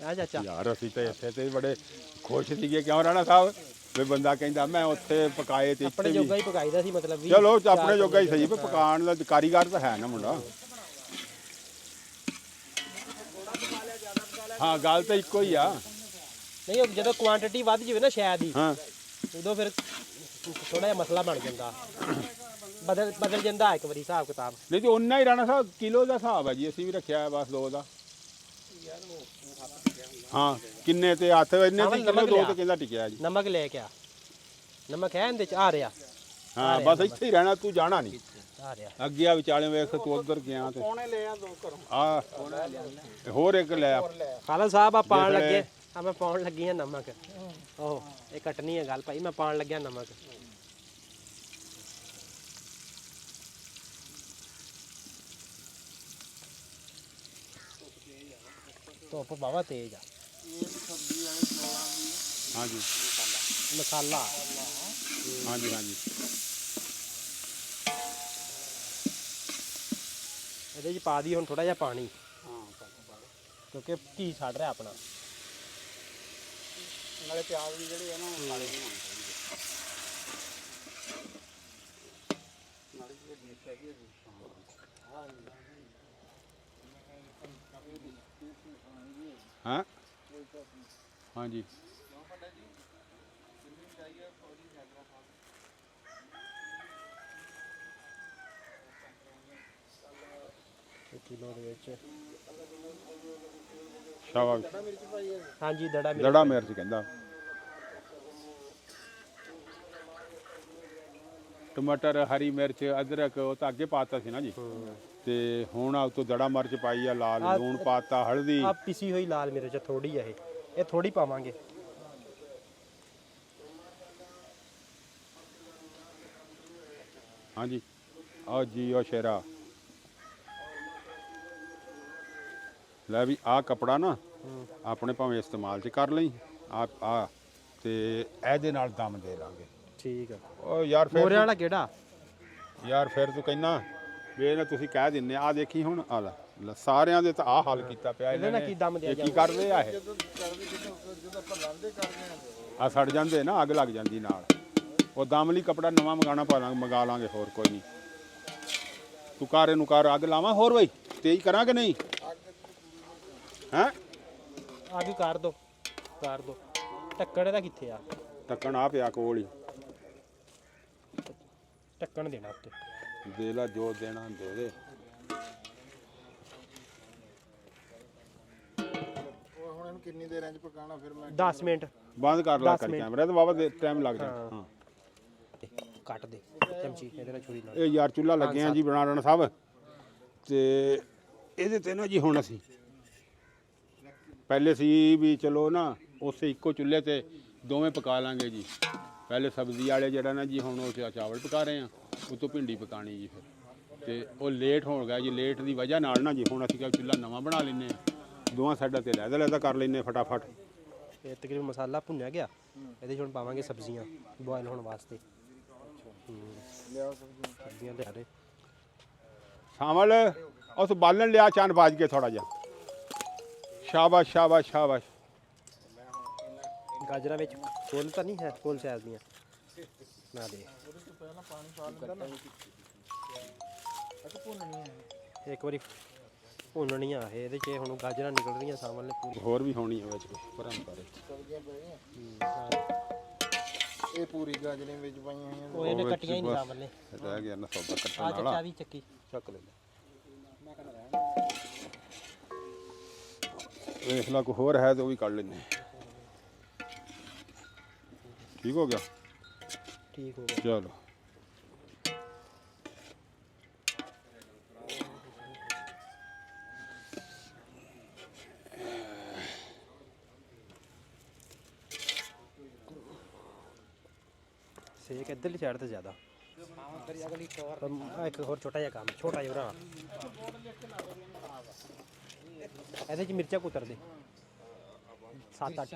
ਆ ਚਾਚਾ ਯਾਰ ਅਸੀਂ ਤਾਂ ਇੱਥੇ ਤੇ ਬੜੇ ਖੁਸ਼ ਸੀਗੇ ਕਿਉਂ ਰਾਣਾ ਸਾਹਿਬ ਵੀ ਬੰਦਾ ਕਹਿੰਦਾ ਮੈਂ ਉੱਥੇ ਪਕਾਏ ਤੇ ਆਪਣੇ ਇੱਥੇ ਜੋਗਾ ਵੀ ਹੀ ਪਕਾਈਦਾ ਸੀ ਮਤਲਬ ਵੀ ਚਲੋ ਆਪਣੇ ਜੋਗਾ ਹੀ ਸਹੀ ਵੀ ਪਕਾਉਣ ਦਾ ਕਾਰੀਗਰ ਤਾਂ ਹੈ ਨਾ ਮੁੰਡਾ ਹਾਂ ਗੱਲ ਤਾਂ ਇੱਕੋ ਹੀ ਆ ਨਹੀਂ ਉਹ ਜਦੋਂ ਕੁਆਂਟੀਟੀ ਵੱਧ ਜਾਵੇ ਨਾ ਸ਼ਾਇਦ ਹੀ ਹਾਂ ਉਦੋਂ ਫਿਰ ਥੋੜਾ ਜਿਹਾ ਮਸਲਾ ਬਣ ਜਾਂਦਾ ਬਦਲ ਜਾਂਦਾ ਇੱਕ ਵਾਰੀ ਹਿਸਾਬ ਕਿਤਾਬ ਨਹੀਂ ਤੇ ਉਨਾ ਹੀ ਰਾਣਾ ਸਾਹਿਬ ਕਿਲੋ ਦਾ ਹਿਸਾਬ ਹੈ ਜੀ ਅਸੀਂ ਵੀ ਰੱਖਿਆ ਹੈ ਬਸ 2 ਦਾ ਹਾਂ ਕਿੰਨੇ ਤੇ ਹੱਥ ਇੰਨੇ ਦੀ ਕਿਲੋ 2 ਤੇ ਕਹਿੰਦਾ ਟਿਕਿਆ ਜੀ ਨਮਕ ਲੈ ਕੇ ਆ ਨਮਕ ਹੈ ਇਹਦੇ ਚ ਆ ਰਿਹਾ ਹਾਂ ਬਸ ਇੱਥੇ ਹੀ ਰਹਿਣਾ ਤੂੰ ਜਾਣਾ ਨਹੀਂ ਆ ਰਿਹਾ ਅੱਗੇ ਆ ਵਿਚਾਲੇ ਵੇਖ ਤੂੰ ਉਧਰ ਗਿਆ ਤੇ ਪੌਣੇ ਲੈ ਆ 2 ਘਰੋਂ ਆ ਹੋਰ ਇੱਕ ਲੈ ਆ ਖਾਲਸਾ ਸਾਹਿਬ ਆ ਪਾਣ ਲੱਗੇ ਆ ਮੈਂ ਪਾਉਣ ਲੱਗੀ ਆ ਨਮਕ ਉਹ ਇਹ ਕੱਟਣੀ ਹੈ ਗੱਲ ਭਾਈ ਮੈਂ ਪਾਣ ਲੱਗਿਆ ਨਮਕ ਧੁੱਪ ਬਾਵਾ ਤੇਜ਼ ਆ ਹਾਂਜੀ ਮਸਾਲਾ ਹਾਂਜੀ ਇਹਦੇ ਚ ਪਾ ਦੀ ਹੁਣ ਥੋੜਾ ਜਿਹਾ ਪਾਣੀ ਕਿਉਂਕਿ ਘੀ ਛੱਡ ਰਿਹਾ ਆਪਣਾ ਨਾਲੇ ਪਿਆਜ਼ ਵੀ ਜਿਹੜੇ ਆ ਨਾ ਉਹ ਕਾਲੇ ਨਹੀਂ ਹੋਣੇ ਚਾਹੀਦੇ ਨਾਲੇ ਜਿਹੜੀ ਡਿਸ਼ ਹੈਗੀ ਹਾਂ ਹਾਂਜੀ ਕਿਲੋ ਦੇ ਵਿੱਚ ਸ਼ਾਬਾਸ਼ ਹਾਂਜੀ ਦੜਾ ਦੜਾ ਮਿਰਚ ਕਹਿੰਦਾ ਟਮਾਟਰ ਹਰੀ ਮਿਰਚ ਅਦਰਕ ਉਹ ਤਾਂ ਅੱਗੇ ਪਾਤਾ ਸੀ ਨਾ ਜੀ ਤੇ ਹੁਣ ਆ ਉਤੋਂ ਦੜਾ ਮਿਰਚ ਪਾਈ ਆ ਲਾਲ ਲੂਣ ਪਾਤਾ ਹਲਦੀ ਆ ਪਿਸੀ ਹੋਈ ਲਾਲ ਮਿਰਚ ਥੋੜੀ ਆ ਇਹ ਥੋੜੀ ਪਾਵਾਂਗੇ ਹਾਂਜੀ ਆਓ ਜੀ ਉਹ ਸ਼ੇਰਾ ਲੈ ਵੀ ਆ ਕਪੜਾ ਨਾ ਆਪਣੇ ਭਾਵੇਂ ਇਸਤੇਮਾਲ 'ਚ ਕਰ ਲਈ ਆ ਤੇ ਇਹਦੇ ਨਾਲ ਦਮ ਦੇ ਲਾਂਗੇ ਠੀਕ ਆ ਉਹ ਯਾਰ ਮੋਰਿਆਂ ਵਾਲਾ ਕਿਹੜਾ ਫਿਰ ਤੂੰ ਕਹਿੰਦਾ ਵੀ ਇਹ ਨਾ ਤੁਸੀਂ ਕਹਿ ਦਿੰਨੇ ਆ ਦੇਖੀ ਹੁਣ ਆ ਲੈ ਸਾਰਿਆਂ ਦੇ ਤਾਂ ਆ ਹੱਲ ਕੀਤਾ ਪਿਆ ਇਹਦੇ ਨਾਲ ਕੀ ਦਮ ਦਿਆ ਇਹ ਕੀ ਕਰਦੇ ਆ ਇਹ ਆ ਸੜ ਜਾਂਦੇ ਨਾ ਅੱਗ ਲੱਗ ਜਾਂਦੀ ਨਾਲ ਉਹ ਦਮ ਲਈ ਕਪੜਾ ਨਵਾਂ ਮੰਗਾ ਲਾਂਗੇ ਹੋਰ ਕੋਈ ਨਹੀਂ ਤੂੰ ਘਰ ਇਹਨੂੰ ਕਰ ਅੱਗ ਲਾਵਾਂ ਹੋਰ ਬਈ ਤੇਜ਼ ਕਰਾਂ ਕਿ ਨਹੀਂ ਹੈਂ ਅੱਗ ਕਰ ਦੋ ਢੱਕਣ ਇਹਦਾ ਕਿੱਥੇ ਆ ਢੱਕਣ ਆ ਪਿਆ ਕੋਲ ਹੀ ਢੱਕਣ ਦੇਣਾ ਉੱਤੇ ਦੇ ਲਾ ਜੋ ਦੇਣਾ ਦੇ ਦੇ। ਉਹ ਹੁਣ ਇਹਨੂੰ ਕਿੰਨੀ ਦੇਰ ਇੰਜ ਪਕਾਣਾ ਫਿਰ ਮੈਂ 10 ਮਿੰਟ ਬੰਦ ਕਰ ਲਾ ਕਰ ਕੈਮਰਾ ਤੇ ਬਾਬਾ ਟਾਈਮ ਲੱਗ ਜਾਣਾ। ਹਾਂ ਕੱਟ ਦੇ ਚਮਚੀ ਇਹਦੇ ਨਾਲ ਛੁਰੀ ਨਾਲ। ਇਹ ਯਾਰ ਚੁੱਲ੍ਹਾ ਲੱਗੇ ਆ ਜੀ ਬਣਾਉਣ ਸਾਹਿਬ ਤੇ ਇਹਦੇ ਤੇ ਨਾ ਜੀ ਹੁਣ ਅਸੀਂ ਪਹਿਲੇ ਸੀ ਵੀ ਚਲੋ ਨਾ ਉਸੇ ਇੱਕੋ ਚੁੱਲ੍ਹੇ ਤੇ ਦੋਵੇਂ ਪਕਾ ਲਾਂਗੇ ਜੀ। ਪਹਿਲੇ ਸਬਜ਼ੀ ਵਾਲੇ ਜਿਹੜਾ ਨਾ ਜੀ ਹੁਣ ਉਹ ਚਾਵਲ ਪਕਾ ਰਹੇ ਆ, ਉਤੋਂ ਭਿੰਡੀ ਪਕਾਣੀ ਜੀ ਫਿਰ ਤੇ ਉਹ ਲੇਟ ਹੋ ਗਿਆ ਜੀ। ਲੇਟ ਦੀ ਵਜ੍ਹਾ ਨਾਲ ਨਾ ਜੀ ਹੁਣ ਅਸੀਂ ਕਿਹਾ ਚੁੱਲ੍ਹਾ ਨਵਾਂ ਬਣਾ ਲੈਂਦੇ ਆ, ਦੋਵਾਂ ਸਾਈਡਾਂ ਤੇ ਲਹਿਦਾ ਕਰ ਲੈਂਦੇ ਫਟਾਫਟ। ਇਹ ਤਕਰੀਬਨ ਮਸਾਲਾ ਭੁੰਨਿਆ ਗਿਆ, ਇਹਦੇ 'ਚ ਹੁਣ ਪਾਵਾਂਗੇ ਸਬਜ਼ੀਆਂ ਬੋਇਲ ਹੋਣ ਵਾਸਤੇ। ਲਿਆਓ ਸਬਜ਼ੀ। ਸਬਜ਼ੀਆਂ ਲਿਆ ਦੇ। ਸ਼ਾਮਲ ਉਸ ਬਾਲਣ ਲਿਆ ਚੰਨ ਬਾਜ ਕੇ ਥੋੜਾ ਜਿਹਾ। ਸ਼ਾਬਾਸ਼ ਸ਼ਾਬਾਸ਼ ਸ਼ਾਬਾਸ਼। ਗਾਜਰਾਂ ਵਿੱਚ ਫੁੱਲ ਤਾਂ ਨਹੀਂ ਹੈ, ਫੁੱਲ ਸਾਈਜ਼ ਦੀਆਂ ਨਾ ਦੇ। ਇੱਕ ਵਾਰੀ ਭੁੰਨਣੀਆਂ ਇਹ ਇਹਦੇ 'ਚ ਹੁਣ ਗਾਜਰਾਂ ਨਿਕਲ ਰਹੀਆਂ ਸਾਹਮਣੇ ਪੂਰੀ। ਹੋਰ ਵੀ ਹੋਣੀ ਹੈ ਵਿੱਚ ਕੁਝ ਪਰਾਂ ਪਾਰੇ। ਸਬਜ਼ੀਆਂ ਪਈਆਂ ਇਹ ਪੂਰੀ ਗਾਜਰਾਂ ਵਿੱਚ ਪਾਈਆਂ ਹੋਈਆਂ ਉਹ ਇਹਨੇ ਕੱਟੀਆਂ ਹੀ ਨਹੀਂ ਸਾਹਮਣੇ। ਰਹਿ ਗਿਆ ਨਾ ਸੌਦਾ ਆ ਕੱਟਣ ਚੱਕਾ ਵਾਲਾ। ਵੀ ਚੱਕੀ ਚੱਕ ਲੈ ਵੇਖ ਲਾ ਕੋਈ ਹੋਰ ਹੈ ਤੇ ਉਹ ਵੀ ਕੱਢ ਲੈਂਦੇ। ਠੀਕ ਹੋ ਗਿਆ। ਠੀਕ ਹੋ ਗਿਆ। ਚਲੋ ਸੇਕ ਇੱਧਰਲੀ ਸਾਈਡ ਤੇ ਜ਼ਿਆਦਾ। ਇੱਕ ਹੋਰ ਛੋਟਾ ਜਿਹਾ ਕੰਮ, ਛੋਟਾ ਜਿਹਾ ਭਰਾ ਇਹਦੇ 'ਚ ਮਿਰਚਾਂ ਕੁਤਰ ਦੇ 7-8।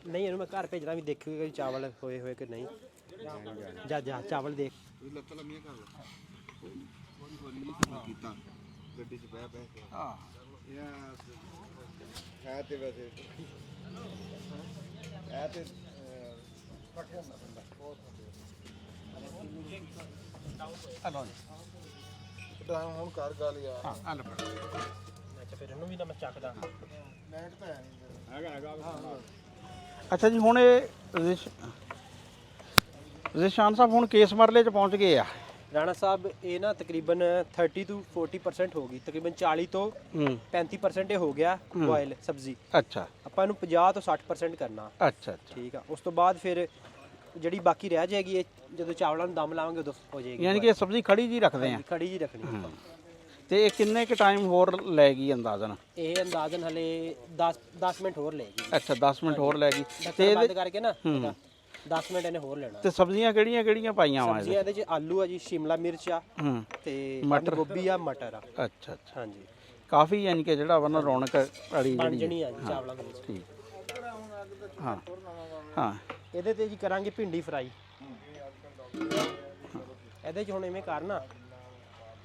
ਨਹੀਂ ਇਹਨੂੰ ਮੈਂ ਘਰ ਭੇਜਣਾ ਵੀ ਦੇਖੂਗਾ ਕਿ ਚਾਵਲ ਹੋਏ ਕਿ ਨਹੀਂ। ਜਾ ਚਾਵਲ ਦੇਖ। ਗੱਡੀ 'ਚ ਬਹਿ ਕੇ ਹਾਂ ਹੈ ਤੇ ਵੈਸੇ ਹੈ ਤੇ ਇਕੱਠੇ ਹੁੰਦਾ ਬੰਦਾ ਟਾਈਮ ਹੁਣ ਕਰ ਗੱਲ ਯਾਰ। ਅੱਛਾ ਫਿਰ ਇਹਨੂੰ ਵੀ ਨਾ ਮੈਂ ਚੱਕਦਾ। ਲੈਟ ਤਾਂ ਹੈ ਨਹੀਂ ਹੈਗਾ ਅੱਛਾ ਜੀ, ਹੁਣ ਇਹ ਰਜ਼ੀਸ਼ਾਨ ਸਾਹਿਬ ਹੁਣ ਕੇਸ ਮਰਲੇ 'ਚ ਪਹੁੰਚ ਗਏ ਆ। ਰਾਣਾ ਸਾਹਿਬ ਇਹ ਨਾ ਤਕਰੀਬਨ 30 ਤੋਂ 40% ਹੋ ਗਈ, ਤਕਰੀਬਨ 40 ਤੋਂ 35% ਇਹ ਹੋ ਗਿਆ ਬੋਇਲ ਸਬਜ਼ੀ। ਅੱਛਾ ਆਪਾਂ ਇਹਨੂੰ 50 ਤੋਂ 60% ਕਰਨਾ। ਅੱਛਾ ਅੱਛਾ। ਠੀਕ ਆ। ਉਸ ਤੋਂ ਬਾਅਦ ਫਿਰ ਜਿਹੜੀ ਬਾਕੀ ਰਹਿ ਜਾਏਗੀ ਇਹ ਜਦੋਂ ਚਾਵਲਾਂ ਨੂੰ ਦਮ ਲਾਵਾਂਗੇ ਉਦੋਂ ਹੋ ਜਾਏਗੀ। ਯਾਨੀ ਕਿ ਇਹ ਸਬਜ਼ੀ ਖੜੀ ਜੀ ਰੱਖਦੇ ਆ। ਖੜੀ ਜੀ ਰੱਖਣੀ ਆਪਾਂ। ਤੇ ਇਹ ਕਿੰਨੇ ਕੁ ਟਾਈਮ ਹੋਰ ਲੈ ਗਈ ਅੰਦਾਜ਼ਨ? ਇਹ ਅੰਦਾਜ਼ਨ ਹਲੇ 10 ਮਿੰਟ ਹੋਰ ਲਏਗੀ। ਅੱਛਾ 10 ਮਿੰਟ ਹੋਰ ਲੈ ਗਈ ਤੇ ਬੰਦ ਕਰਕੇ ਨਾ 10 ਮਿੰਟ ਇਹਨੇ ਹੋਰ ਲੈਣਾ। ਤੇ ਸਬਜ਼ੀਆਂ ਕਿਹੜੀਆਂ ਕਿਹੜੀਆਂ ਪਾਈਆਂ ਵਾ ਸਬਜ਼ੀਆਂ ਇਹਦੇ 'ਚ ਆਲੂ ਆ ਜੀ, ਸ਼ਿਮਲਾ ਮਿਰਚ ਆ ਤੇ ਬੰਦ ਗੋਭੀ ਆ, ਮਟਰ ਆ। ਅੱਛਾ ਅੱਛਾ। ਹਾਂਜੀ ਕਾਫੀ ਯਾਨੀ ਕਿ ਜਿਹੜਾ ਵਾ ਨਾ ਰੌਣਕ ਵਾਲੀ ਬਣ ਜਿਹੜੀ ਜਣੀ ਆ ਜੀ ਚਾਵਲਾਂ ਦੇ ਵਿੱਚ। ਠੀਕ। ਹਾਂ ਹਾਂ। ਇਹਦੇ ਤੇ ਜੀ ਕਰਾਂਗੇ ਭਿੰਡੀ ਫਰਾਈ। ਇਹਦੇ 'ਚ ਹੁਣ ਇਵੇਂ ਕਰਨਾ,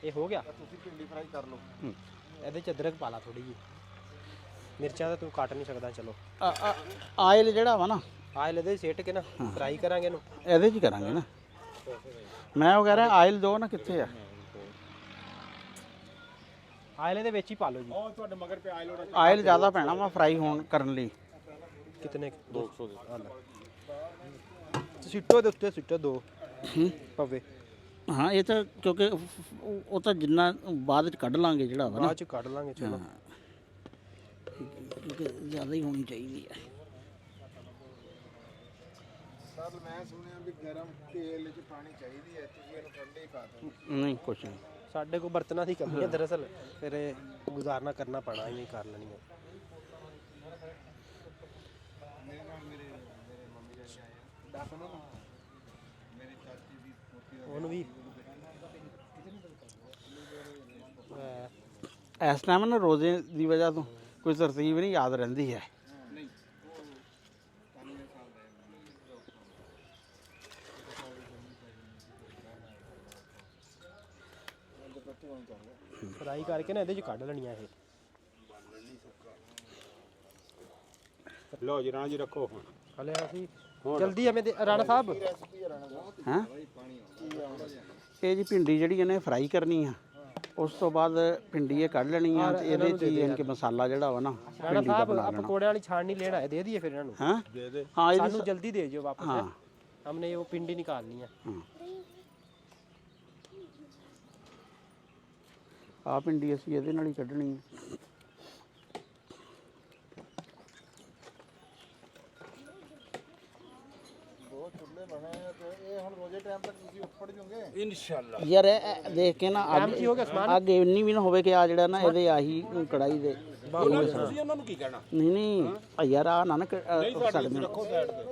ਇਹ ਹੋ ਗਿਆ। ਤੁਸੀਂ ਭਿੰਡੀ ਫਰਾਈ ਕਰ ਲਓ। ਇਹਦੇ 'ਚ ਅਦਰਕ ਪਾ ਲਾ ਥੋੜੀ ਜੀ। ਮਿਰਚਾਂ ਤਾਂ ਤੂੰ ਕੱਟ ਨਹੀਂ ਸਕਦਾ। ਚਲੋ ਆਇਲ ਜਿਹੜਾ ਵਾ ਨਾ ਆਇਲ ਇਹਦੇ 'ਚ ਸਿੱਟ ਕੇ ਨਾ ਫਰਾਈ ਕਰਾਂਗੇ ਇਹਨੂੰ। ਇਹਦੇ 'ਚ ਹੀ ਕਰਾਂਗੇ ਨਾ। ਮੈਂ ਉਹ ਕਹਿ ਰਿਹਾ ਆਇਲ ਦੋ ਨਾ ਕਿੱਥੇ ਆ? ਆਇਲ ਇਹਦੇ ਵਿੱਚ ਹੀ ਪਾ ਲਓ ਜੀ। ਉਹ ਤੁਹਾਡੇ ਮਗਰ ਪੇ ਆਇਲ ਆਇਲ ਜ਼ਿਆਦਾ ਪੈਣਾ ਵਾ ਫਰਾਈ ਹੋਣ ਕਰਨ ਲਈ। ਕਿਤਨੇ 200 ਦੇ ਸਿੱਟੋ ਦੇ ਉੱਤੇ ਸਿੱਟੋ 2 ਪਵੇ। ਹਾਂ ਇਹ ਤਾਂ ਕਿਉਂਕਿ ਉਹ ਤਾਂ ਜਿੰਨਾ ਬਾਅਦ ਚ ਕੱਢ ਲਾਂਗੇ ਜਿਹੜਾ ਵਾ ਨਾ। ਬਾਅਦ ਚ ਕੱਢ ਲਾਂਗੇ। ਚਲੋ ਕਿਉਂਕਿ ਜ਼ਿਆਦਾ ਹੀ ਹੋਣੀ ਚਾਹੀਦੀ ਹੈ। ਸਰ ਮੈਂ ਸੁਣਿਆ ਵੀ ਗਰਮ ਤੇਲ 'ਚ ਪਾਣੀ ਚਾਹੀਦੀ ਹੈ, ਤੁਸੀਂ ਇਹਨੂੰ ਠੰਡੇ ਹੀ ਪਾ ਦਿਓ। ਨਹੀਂ ਕੁਛ ਨਹੀਂ। ਸਾਡੇ ਕੋਲ ਬਰਤਨਾਂ ਦੀ ਕਮੀ ਹੈ ਦਰਅਸਲ, ਫਿਰ ਇਹ ਗੁਜ਼ਾਰਨਾ ਕਰਨਾ ਪੈਣਾ, ਇਵੇਂ ਕਰ ਲੈਣੀ ਹੈ। ਉਹਨੂੰ ਵੀ ਇਸ ਟਾਈਮ ਨਾ ਰੋਜ਼ੇ ਦੀ ਵਜ੍ਹਾ ਤੋਂ ਕੋਈ ਤਰਤੀਬ ਨਹੀਂ ਯਾਦ ਰਹਿੰਦੀ ਹੈ। ਫਰਾਈ ਕਰਕੇ ਨਾ ਇਹਦੇ 'ਚ ਕੱਢ ਲੈਣੀਆਂ ਇਹ। ਲਓ ਜੀ ਰਾਣਾ ਜੀ ਰੱਖੋ ਹੁਣ। ਹਲੇ ਅਸੀਂ ਜਲਦੀ ਐਵੇਂ ਰਾਣਾ ਸਾਹਿਬ ਹਾਂ ਇਹ ਜੀ ਭਿੰਡੀ ਜਿਹੜੀ ਇਹਨੇ ਫਰਾਈ ਕਰਨੀ ਆ। ਉਸ ਤੋਂ ਬਾਅਦ ਭਿੰਡੀ ਇਹ ਕੱਢ ਲੈਣੀ ਆ ਤੇ ਇਹਦੇ 'ਚ ਯਾਨੀ ਕਿ ਮਸਾਲਾ ਜਿਹੜਾ ਵਾ ਨਾ ਰਾਣਾ ਸਾਹਿਬ ਆ ਪਕੌੜਿਆਂ ਵਾਲੀ ਛਾਣ ਨਹੀਂ ਲੈਣਾ ਹੈ, ਦੇ ਦਈਏ ਫਿਰ ਇਹਨਾਂ ਨੂੰ। ਹਾਂ ਦੇ ਦੇ। ਹਾਂ ਸਾਨੂੰ जल्दी दे जो वापस। हाँ। हमने वो पिंडी निकालनी है। ਆਹ ਭਿੰਡੀ ਅਸੀਂ ਇਹਦੇ ਨਾਲ ਹੀ ਕੱਢਣੀ ਹੈ। ਬਹੁਤ ਚੁੱਲ੍ਹੇ ਬਣੇ ਆ ਤੇ ਇਹ ਹੁਣ ਰੋਜ਼ੇ ਟਾਈਮ ਤੱਕ ਤੁਸੀਂ ਉੱਪੜ ਜੋਗੇ ਇਨਸ਼ਾਅੱਲਾ। ਯਾਰ ਇਹ ਦੇਖ ਕੇ ਨਾ ਅੱਗ ਇੰਨੀ ਵੀ ਨਾ ਹੋਵੇ ਕਿ ਆ ਜਿਹੜਾ ਨਾ ਇਹਦੇ ਆਹੀ ਕੜਾਈ ਦੇ ਤੁਸੀਂ ਉਹਨਾਂ ਨੂੰ ਕੀ ਕਹਿਣਾ? ਨਹੀਂ ਯਾਰ ਆ ਨਾ ਸਕਦੇ ਰੱਖੋ ਸਾਈਡ ਤੇ,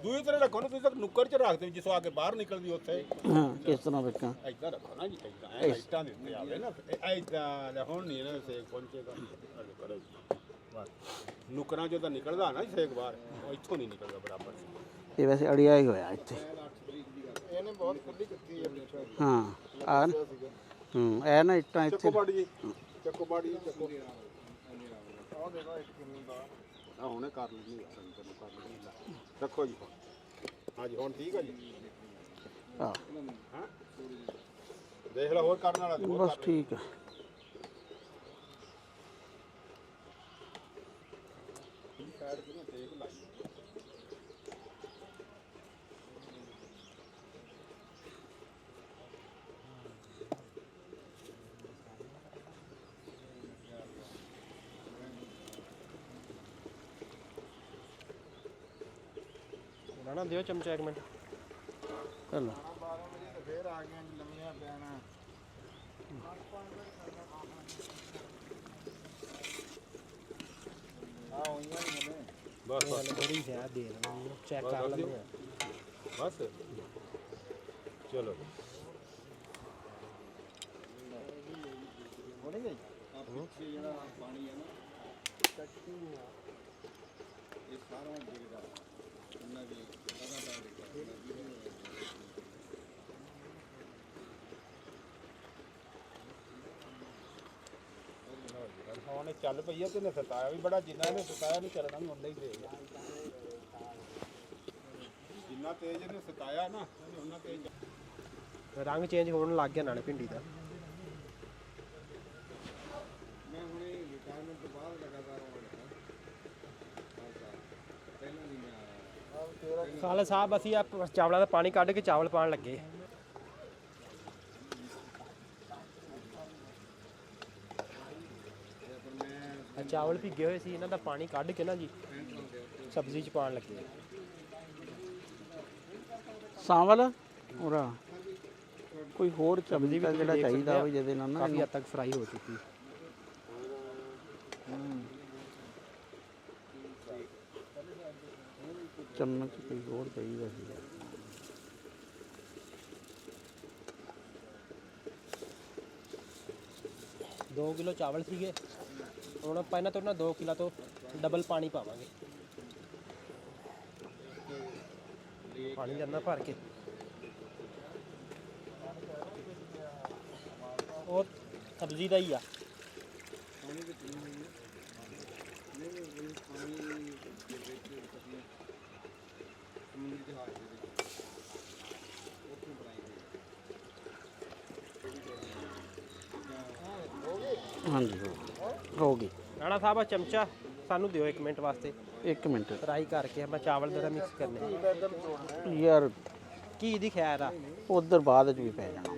ਦੂਜੀ ਤਰ੍ਹਾਂ ਰੱਖੋ ਨਾ, ਤੁਸੀਂ ਤਾਂ ਨੁੱਕਰ 'ਚ ਰੱਖ ਦਿਓ ਜਿਸੋਂ ਆ ਕੇ ਬਾਹਰ ਨਿਕਲਦੀ ਉੱਥੇ। ਹਾਂ ਕਿਸ ਤਰ੍ਹਾਂ ਵੇਖਾਂ ਐਦਾਂ ਰੱਖੋ ਨਾ ਜੀ, ਐਦਾਂ ਲਾਈਟਾਂ ਦੇ ਉੱਤੇ ਆਵੇ ਨਾ, ਐਦਾਂ ਲੈ ਹੁਣ ਨਹੀਂ ਇਹਨਾਂ ਨੂੰ ਸੇਕ ਪਹੁੰਚੇਗਾ। ਕਰੋ ਬਸ ਨੁੱਕਰਾਂ 'ਚੋਂ ਤਾਂ ਨਿਕਲਦਾ ਨਾ ਸੇਕ ਬਾਹਰ, ਉਹ ਇੱਥੋਂ ਨਹੀਂ ਨਿਕਲਦਾ ਬਰਾਬਰ। ਇਹ ਵੈਸੇ ਅੜਿਆ ਹੀ ਹੋਇਆ ਇੱਥੇ। ਇਹਨੇ ਬਹੁਤ ਖੁੱਲੀ ਕੀਤੀ ਹੈ ਪਿੱਛੋਂ। ਹਾਂ ਆ ਇਹ ਨਾ ਇੱਟਾਂ ਇੱਥੇ ਚੱਕੋ ਬਾੜੀ ਜੀ, ਚੱਕੋ ਬਾੜੀ ਜੀ, ਚੱਕੋ। ਆਹ ਦੇਖੋ ਇੱਕ ਕਿੰਨੀ ਦਾ ਆ ਹੁਣੇ ਕਰ ਲੈਣੀ ਤੈਨੂੰ ਕਰ ਲੈਣੀ। ਰੱਖੋ ਜੀ, ਹਾਂਜੀ ਹੁਣ ਠੀਕ ਹੈ ਜੀ। ਹਾਂ ਹਾਂ ਦੇਖ ਲਓ ਹੋਰ ਕਰਨ ਵਾਲਾ ਤੇ ਹੋਰ ਬਸ ਠੀਕ ਹੈ। ਰਾਣਾ ਦਿਓ ਚਮਚਾ ਇੱਕ ਮਿੰਟ। ਚਲੋ 12 ਵਜੇ ਤੇ ਫੇਰ ਆ ਗਈਆਂ ਜੀ ਲੰਮੀਆਂ ਪੈਣਾ। ਆ ਹੋਈਆਂ ਨਹੀਂ ਹਲੇ। ਬਸ ਬਸ ਥੋੜੀ ਜਿਹਾ ਦੇ ਦੇਣਾ, ਚੈੱਕ ਕਰ ਲੈਂਦੇ ਆ। ਬਸ ਚਲੋ ਹੋਣੀ ਗਈ ਆ ਪਿੱਛੇ ਜਿਹੜਾ ਪਾਣੀ ਹੈ ਨਾ ਕੱਟੀ ਇਹ ਸਾਰਾ ਡਿੱਗਦਾ ਇਹਨਾਂ ਦੀ ਲਗਾਤਾਰ ਹੁਣ ਚੱਲ ਪਈ ਆ ਤੇ ਨੇ ਸਤਾਇਆ ਵੀ ਬੜਾ, ਜਿੰਨਾ ਇਹਨੇ ਸਤਾਇਆ ਨਹੀਂ ਚੱਲਣਾ ਵੀ ਉਨਾ ਹੀ ਤੇਜ਼ ਆ। ਜਿੰਨਾ ਤੇਜ਼ ਇਹਨੇ ਸਤਾਇਆ ਨਾ ਇਹਨੇ ਉਨਾ ਤੇਜ਼। ਰੰਗ ਚੇਂਜ ਹੋਣ ਲੱਗ ਗਿਆ ਨਾਲੇ ਭਿੰਡੀ ਦਾ। ਮੈਂ ਹੁਣੇ ਰਿਟਾਇਰਮੈਂਟ ਤੋਂ ਬਾਅਦ ਲਗਾਤਾਰ ਆਉਣ ਲੱਗਾ। ਪਹਿਲਾਂ ਨਹੀਂ ਮੈਂ ਆਇਆ। ਆਹ ਤੇਰਾ ਖਾਲਸਾ ਸਾਹਿਬ ਅਸੀਂ ਆ ਚਾਵਲਾਂ ਦਾ ਪਾਣੀ ਕੱਢ ਕੇ ਚਾਵਲ ਪਾਣ ਲੱਗੇ। ਆ ਚਾਵਲ ਭਿੱਗੇ ਹੋਏ ਸੀ, ਇਹਨਾਂ ਦਾ ਪਾਣੀ ਕੱਢ ਕੇ ਨਾ ਜੀ ਸਬਜ਼ੀ 'ਚ ਪਾਣ ਲੱਗੇ। ਸਾਂਵਲ ਉਹਦਾ ਕੋਈ ਹੋਰ ਚਮਚਾ ਜਿਹੜਾ ਚਾਹੀਦਾ ਹੋਵੇ ਜਿਹਦੇ ਨਾਲ ਨਾ ਕਾਫੀ ਹੱਦ ਤੱਕ ਫਰਾਈ ਹੋ ਚੁੱਕੀ। ਚਮਚ ਕੋਈ ਹੋਰ ਚਾਹੀਦਾ ਸੀ। 2 ਕਿਲੋ ਚਾਵਲ ਸੀਗੇ, ਹੁਣ ਆਪਾਂ ਇਹਨਾਂ ਤੋਂ ਨਾ 2 ਕਿਲੋ ਤੋਂ ਡਬਲ ਪਾਣੀ ਪਾਵਾਂਗੇ। ਪਾਣੀ ਲੈਣਾ ਭਰ ਕੇ। ਉਹ ਸਬਜ਼ੀ ਦਾ ਹੀ ਆ। ਹਾਂਜੀ ਹੋ ਗਈ। ਰਾਣਾ ਸਾਹਿਬ ਆ ਚਮਚਾ ਸਾਨੂੰ ਦਿਓ 1 ਮਿੰਟ ਵਾਸਤੇ, 1 ਮਿੰਟ ਫਰਾਈ ਕਰਕੇ ਆਪਾਂ ਚਾਵਲ ਦਾ ਮਿਕਸ ਕਰਨੇ। ਯਾਰ ਕੀ ਦੀ ਖੈਰ ਆ, ਉਧਰ ਬਾਅਦ ਚ ਵੀ ਪੈ ਜਾਣਾ।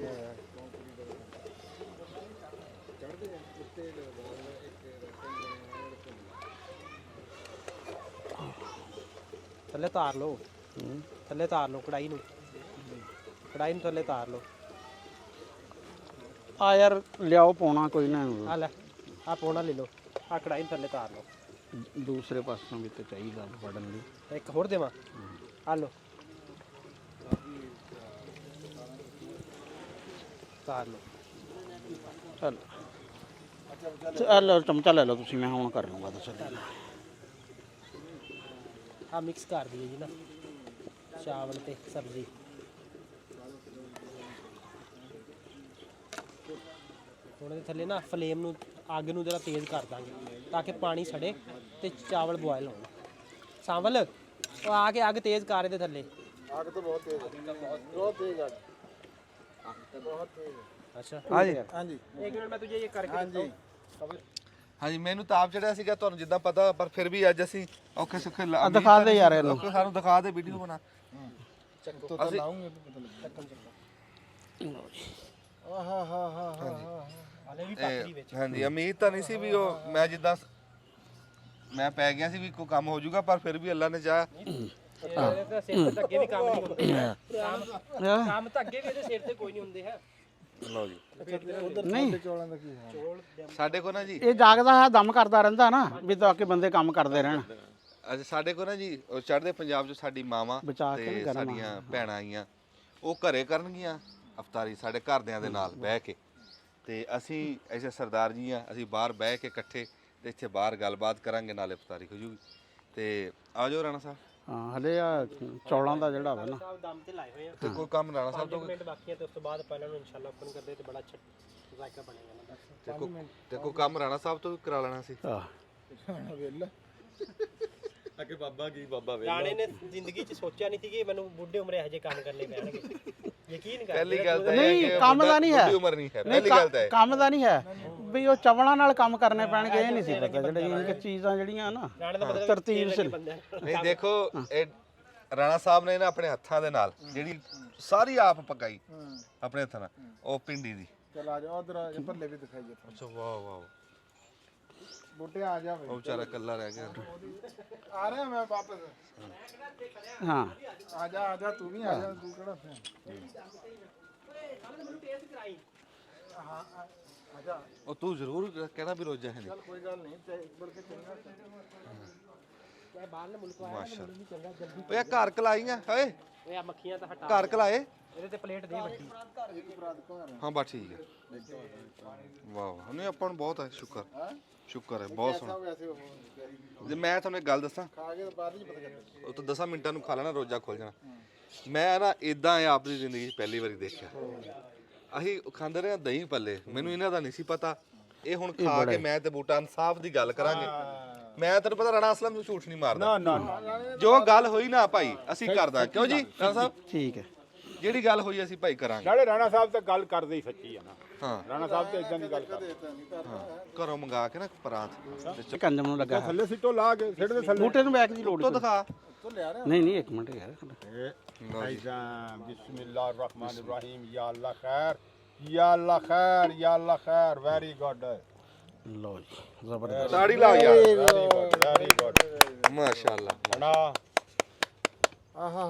ਥੱਲੇ ਤਾਰ ਲਓ, ਥੱਲੇ ਤਾਰ ਲਓ ਕੜਾਈ ਨੂੰ, ਕੜਾਈ ਨੂੰ ਥੱਲੇ ਤਾਰ ਲਓ। ਆ ਯਾਰ ਲਿਆਓ ਪਾਉਣਾ ਕੋਈ ਨਾ, ਆ ਲੈ ਆ ਪੋਣਾ ਲੈ ਲਓ, ਆ ਕੜਾਈ ਨੂੰ ਥੱਲੇ ਤਾਰ ਲਓ। ਦੂਸਰੇ ਪਾਸੋਂ ਵੀ ਤੇ ਚਾਹੀਦਾ ਫੜਨ ਲਈ। ਇੱਕ ਹੋਰ ਦੇਵਾਂ, ਆ ਲਓ ਤਾਰ ਲਓ। ਚੱਲ ਚਮਚਾ ਲੈ ਲਓ ਤੁਸੀਂ, ਮੈਂ ਹੁਣ ਕਰ ਲੂੰਗਾ ਦੱਸੋ। ਆ ਮਿਕਸ ਕਰ ਦਈਏ ਜੀ ਨਾ ਚਾਵਲ ਤੇ ਸਬਜ਼ੀ। ਹੁਣ ਇਹਦੇ ਥੱਲੇ ਨਾ ਫਲੇਮ ਨੂੰ, ਅੱਗ ਨੂੰ ਜਰਾ ਤੇਜ਼ ਕਰ ਦਾਂਗੇ ਤਾਂ ਕਿ ਪਾਣੀ ਸੜੇ ਤੇ ਚਾਵਲ ਬੋਇਲ ਹੋਣ। ਸਾਵਲ ਉਹ ਆ ਕੇ ਅੱਗ ਤੇਜ਼ ਕਰ ਇਹਦੇ ਥੱਲੇ। ਅੱਗ ਤਾਂ ਬਹੁਤ ਤੇਜ਼ ਹੈ, ਬਹੁਤ ਤੇਜ਼ ਅੱਗ, ਬਹੁਤ ਤੇਜ਼। ਅੱਛਾ ਹਾਂਜੀ ਹਾਂਜੀ 1 ਮਿੰਟ ਮੈਂ ਤੁਝੇ ਇਹ ਕਰਕੇ ਹਾਂਜੀ ਹਾਂਜੀ ਮੈਨੂੰ ਤਾਪ ਚੜਿਆ ਸੀਗਾ, ਤੁਹਾਨੂੰ ਜਿੱਦਾਂ ਪਤਾ, ਪਰ ਫਿਰ ਵੀ ਅੱਜ ਅਸੀਂ ਔਖੇ ਸੁੱਖੇ ਦਿਖਾ ਦੇ ਯਾਰ ਇਹਨੂੰ। ਸਾਨੂੰ ਦਿਖਾ ਦੇ ਵੀਡੀਓ ਬਣਾ। ਤੋਂ ਲਾਉਂਗੇ ਪਤਾ ਲੱਗ। ਆਹਾ ਹਾ ਹਾ ਹਾ ਹਾ ਹਲੇ ਵੀ ਪੱਕਦੀ ਵਿੱਚ। ਹਾਂਜੀ ਉਮੀਦ ਤਾਂ ਨਹੀਂ ਸੀ ਵੀ ਉਹ ਮੈਂ ਜਿੱਦਾਂ ਮੈਂ ਪੈ ਗਿਆ ਸੀ ਵੀ ਕੋਈ ਕੰਮ ਹੋ ਜਾਊਗਾ, ਪਰ ਫਿਰ ਵੀ ਅੱਲਾ ਨੇ ਚਾਹਿਆ। ਇਹਦੇ ਤਾਂ ਸਿਰ ਤੇ ਅੱਗੇ ਵੀ ਕੰਮ ਨਹੀਂ ਹੁੰਦੇ ਹੈ। ਕੰਮ ਤਾਂ ਅੱਗੇ ਵੀ ਇਹਦੇ ਸਿਰ ਤੇ ਕੋਈ ਨਹੀਂ ਹੁੰਦੇ ਹੈ। ਲਓ ਜੀ ਨਹੀਂ ਸਾਡੇ ਕੋਲ ਨਾ ਜੀ ਇਹ ਜਾਗਦਾ ਹੈ, ਦਮ ਕਰਦਾ ਰਹਿੰਦਾ ਨਾ ਵੀ ਤਾਂ ਕਿ ਬੰਦੇ ਕੰਮ ਕਰਦੇ ਰਹਿਣ। ਅੱਜ ਸਾਡੇ ਕੋਲ ਨਾ ਜੀ ਉਹ ਚੜ੍ਹਦੇ ਪੰਜਾਬ 'ਚ ਸਾਡੀ ਮਾਵਾਂ ਬਚਾ ਕੇ ਤੇ ਵੀ ਕਰਨਾ। ਸਾਡੀਆਂ ਭੈਣਾਂ ਆਈਆਂ, ਉਹ ਘਰੇ ਕਰਨਗੀਆਂ ਅਫਤਾਰੀ ਸਾਡੇ ਘਰਦਿਆਂ ਦੇ ਨਾਲ ਬਹਿ ਕੇ, ਤੇ ਅਸੀਂ ਐਸੇ ਸਰਦਾਰ ਜੀ ਆ, ਅਸੀਂ ਬਾਹਰ ਬਹਿ ਕੇ ਇਕੱਠੇ ਤੇ ਇੱਥੇ ਬਾਹਰ ਗੱਲਬਾਤ ਕਰਾਂਗੇ, ਨਾਲੇ ਅਫਤਾਰੀ ਹੋ ਜੂਗੀ। ਤੇ ਆ ਜਾਓ ਰਾਣਾ ਸਾਹਿਬ। ਹਾਂ ਹਲੇ ਆ ਚੌਲਾਂ ਦਾ ਜਿਹੜਾ ਵਾ ਨਾ ਸਾਹਿਬ ਦਮ ਤੇ ਲਾਏ ਹੋਏ ਆ। ਤੇ ਕੋਈ ਕੰਮ ਰਾਣਾ ਸਾਹਿਬ ਤੋਂ 5 ਮਿੰਟ ਬਾਕੀ ਹੈ ਤੇ ਉਸ ਤੋਂ ਬਾਅਦ ਆਪਾਂ ਇਹਨਾਂ ਨੂੰ ਇਨਸ਼ਾਅੱਲਾ ਓਪਨ ਕਰਦੇ ਤੇ ਬੜਾ ਅੱਛਾ ਜ਼ਾਇਕਾ ਬਣੇਗਾ ਇਹਨਾਂ ਦਾ। ਤੇ ਕੋਈ ਕੰਮ ਰਾਣਾ ਸਾਹਿਬ ਤੋਂ ਵੀ ਕਰਾ ਲੈਣਾ ਸੀ। ਅੱਗੇ ਬਾਬਾ ਕੀ ਬਾਬਾ ਵੇ ਰਾਣੇ ਨੇ ਜ਼ਿੰਦਗੀ 'ਚ ਸੋਚਿਆ ਨਹੀਂ ਸੀ ਕਿ ਮੈਨੂੰ ਬੁੱਢੇ ਉਮਰੇ ਇਹੋ ਜਿਹੇ ਕੰਮ ਕਰਨੇ ਪੈਣਗੇ। ਯਕੀਨ ਕਰ ਪਹਿਲੀ ਗੱਲ ਤਾਂ ਇਹ ਨਹੀਂ, ਹੈ ਕਿ ਕੰਮ ਦਾ ਨਹੀਂ ਹੈ। ਬੁੱਢੀ ਉਮਰ ਨਹੀਂ ਹੈ, ਨਹੀਂ ਪਹਿਲੀ ਗੱਲ ਤਾਂ ਹੈ। ਕੰਮ ਦਾ ਨਹੀਂ ਹੈ ਵੀ ਉਹ ਚਵਲਾਂ ਨਾਲ ਕੰਮ ਕਰਨੇ ਪੈਣਗੇ, ਇਹ ਨਹੀਂ ਸੀ ਪਤਾ ਜਿਹੜੇ ਇਹ ਚੀਜ਼ਾਂ ਜਿਹੜੀਆਂ ਨਾ ਰਾਣੇ ਦਾ ਮਤਲਬ ਤਰਤੀਬ ਸਿਰ। ਬੰਦਾ ਨਹੀਂ ਦੇਖੋ ਇਹ ਰਾਣਾ ਸਾਹਿਬ ਨੇ ਨਾ ਆਪਣੇ ਹੱਥਾਂ ਦੇ ਨਾਲ ਜਿਹੜੀ ਸਾਰੀ ਆਪ ਪਕਾਈ ਆਪਣੇ ਹੱਥਾਂ ਨਾਲ ਉਹ ਪਿੰਡੀ ਦੀ। ਚਲ ਆ ਜਾ ਉਧਰ ਪੱਲੇ ਵੀ ਦਿਖਾਈਏ ਅੱਛਾ ਵਾਹ ਵਾਹ ਬੁੱਟੇ ਆ ਜਾ ਉਹ ਵਿਚਾਰਾ ਇਕੱਲਾ ਰਹਿ ਗਿਆ। ਆ ਰਿਹਾ ਮੈਂ ਵਾਪਸ ਹਾਂ ਆ ਜਾ ਤੂੰ ਵੀ ਆ ਜਾ, ਤੂੰ ਕਿਹੜਾ ਫੈਨ ਉਹ ਤੂੰ ਜ਼ਰੂਰ ਕਹਿਣਾ ਵੀ ਰੋਜਾ ਹੈ ਨਹੀਂ। ਕੋਈ ਗੱਲ ਨਹੀਂ ਬਲਕਿ ਚੰਗਾ ਮਾਸ਼ਾਅੱਲਾ ਓਏ ਘਰ ਕਲਾਈਆਂ ਓਏ ਇਹ ਆ ਮੱਖੀਆਂ ਤਾਂ ਹਟਾ ਘਰ ਕਲਾਏ ਇਹਦੇ ਤੇ ਪਲੇਟ ਦੇ ਵੱਡੀ। ਹਾਂ ਬਸ ਠੀਕ ਹੈ। ਵਾਹ ਵਾਹ ਨਹੀਂ ਆਪਾਂ ਨੂੰ ਬਹੁਤ ਹੈ ਸ਼ੁਕਰ ਸ਼ੁਕਰ ਹੈ ਬਹੁਤ ਸੋਹਣਾ। ਵੈਸੇ ਉਹ ਜੇ ਮੈਂ ਤੁਹਾਨੂੰ ਇੱਕ ਗੱਲ ਦੱਸਾਂ, ਖਾ ਕੇ ਬਾਅਦ ਵਿੱਚ ਪਤਾ ਚੱਲਦਾ ਉਹ ਤਾਂ 10 ਮਿੰਟਾਂ ਨੂੰ ਖਾ ਲੈਣਾ ਰੋਜਾ ਖੁੱਲ ਜਾਣਾ। ਮੈਂ ਨਾ ਇਦਾਂ ਆਪਣੀ ਜ਼ਿੰਦਗੀ 'ਚ ਪਹਿਲੀ ਵਾਰੀ ਦੇਖਿਆ। ਅਸੀਂ ਖਾਂਦੇ ਰਹੇ ਦਹੀਂ ਪੱਲੇ, ਮੈਨੂੰ ਇਹਨਾਂ ਦਾ ਨਹੀਂ ਸੀ ਪਤਾ। ਇਹ ਹੁਣ ਖਾ ਕੇ ਮੈਂ ਤੇ ਬੂਟਾ ਇਨਸਾਫ ਦੀ ਗੱਲ ਕਰਾਂਗੇ। ਮੈਂ ਤੈਨੂੰ ਪਤਾ ਰਾਣਾ ਅਸਲਮ ਨੂੰ ਝੂਠ ਨਹੀਂ ਮਾਰਦਾ। ਨਾ ਜੋ ਗੱਲ ਹੋਈ ਨਾ ਭਾਈ ਅਸੀਂ ਕਰਦਾ, ਕਿਉਂ ਜੀ ਰਾਣਾ ਸਾਹਿਬ? ਠੀਕ ਹੈ। ਜਿਹੜੀ ਗੱਲ ਹੋਈ ਅਸੀਂ ਭਾਈ ਕਰਾਂਗੇ। ਨਾਲੇ ਰਾਣਾ ਸਾਹਿਬ ਤਾਂ ਗੱਲ ਕਰਦੇ ਹੀ ਸੱਚੀ ਆ ਨਾ। ਹਾਂ ਰਾਣਾ ਸਾਹਿਬ ਤੇ ਇਦਾਂ ਦੀ ਗੱਲ ਕਰਦੇ। ਘਰੋਂ ਮੰਗਾ ਕੇ ਨਾ ਪਰਾਂਠ ਤੇ ਕੰਜਮ ਨੂੰ ਲੱਗਾ ਥੱਲੇ ਸਿੱਟੋ ਲਾ ਕੇ ਸਿੱਟ ਦੇ ਥੱਲੇ ਬੂਟੇ ਨੂੰ ਬੈਕ ਦੀ ਲੋੜ ਤੋਂ ਦਿਖਾ। ਨਹੀਂ ਨਹੀਂ, ਇੱਕ ਮਿੰਟ ਯਾਰ। ਭਾਈਜਾਨ ਬਿਸਮਿल्लाह रहमान रहीम या अल्लाह खैर या अल्लाह खैर या अल्लाह खैर वेरी गुड ਲਓ ਜੀ ਜ਼ਬਰਦਸਤ। ਤਾੜੀ ਲਾ ਯਾਰ वेरी गुड ਮਾਸ਼ਾਅੱਲਾ। ਬਣਾ ਆਹਾ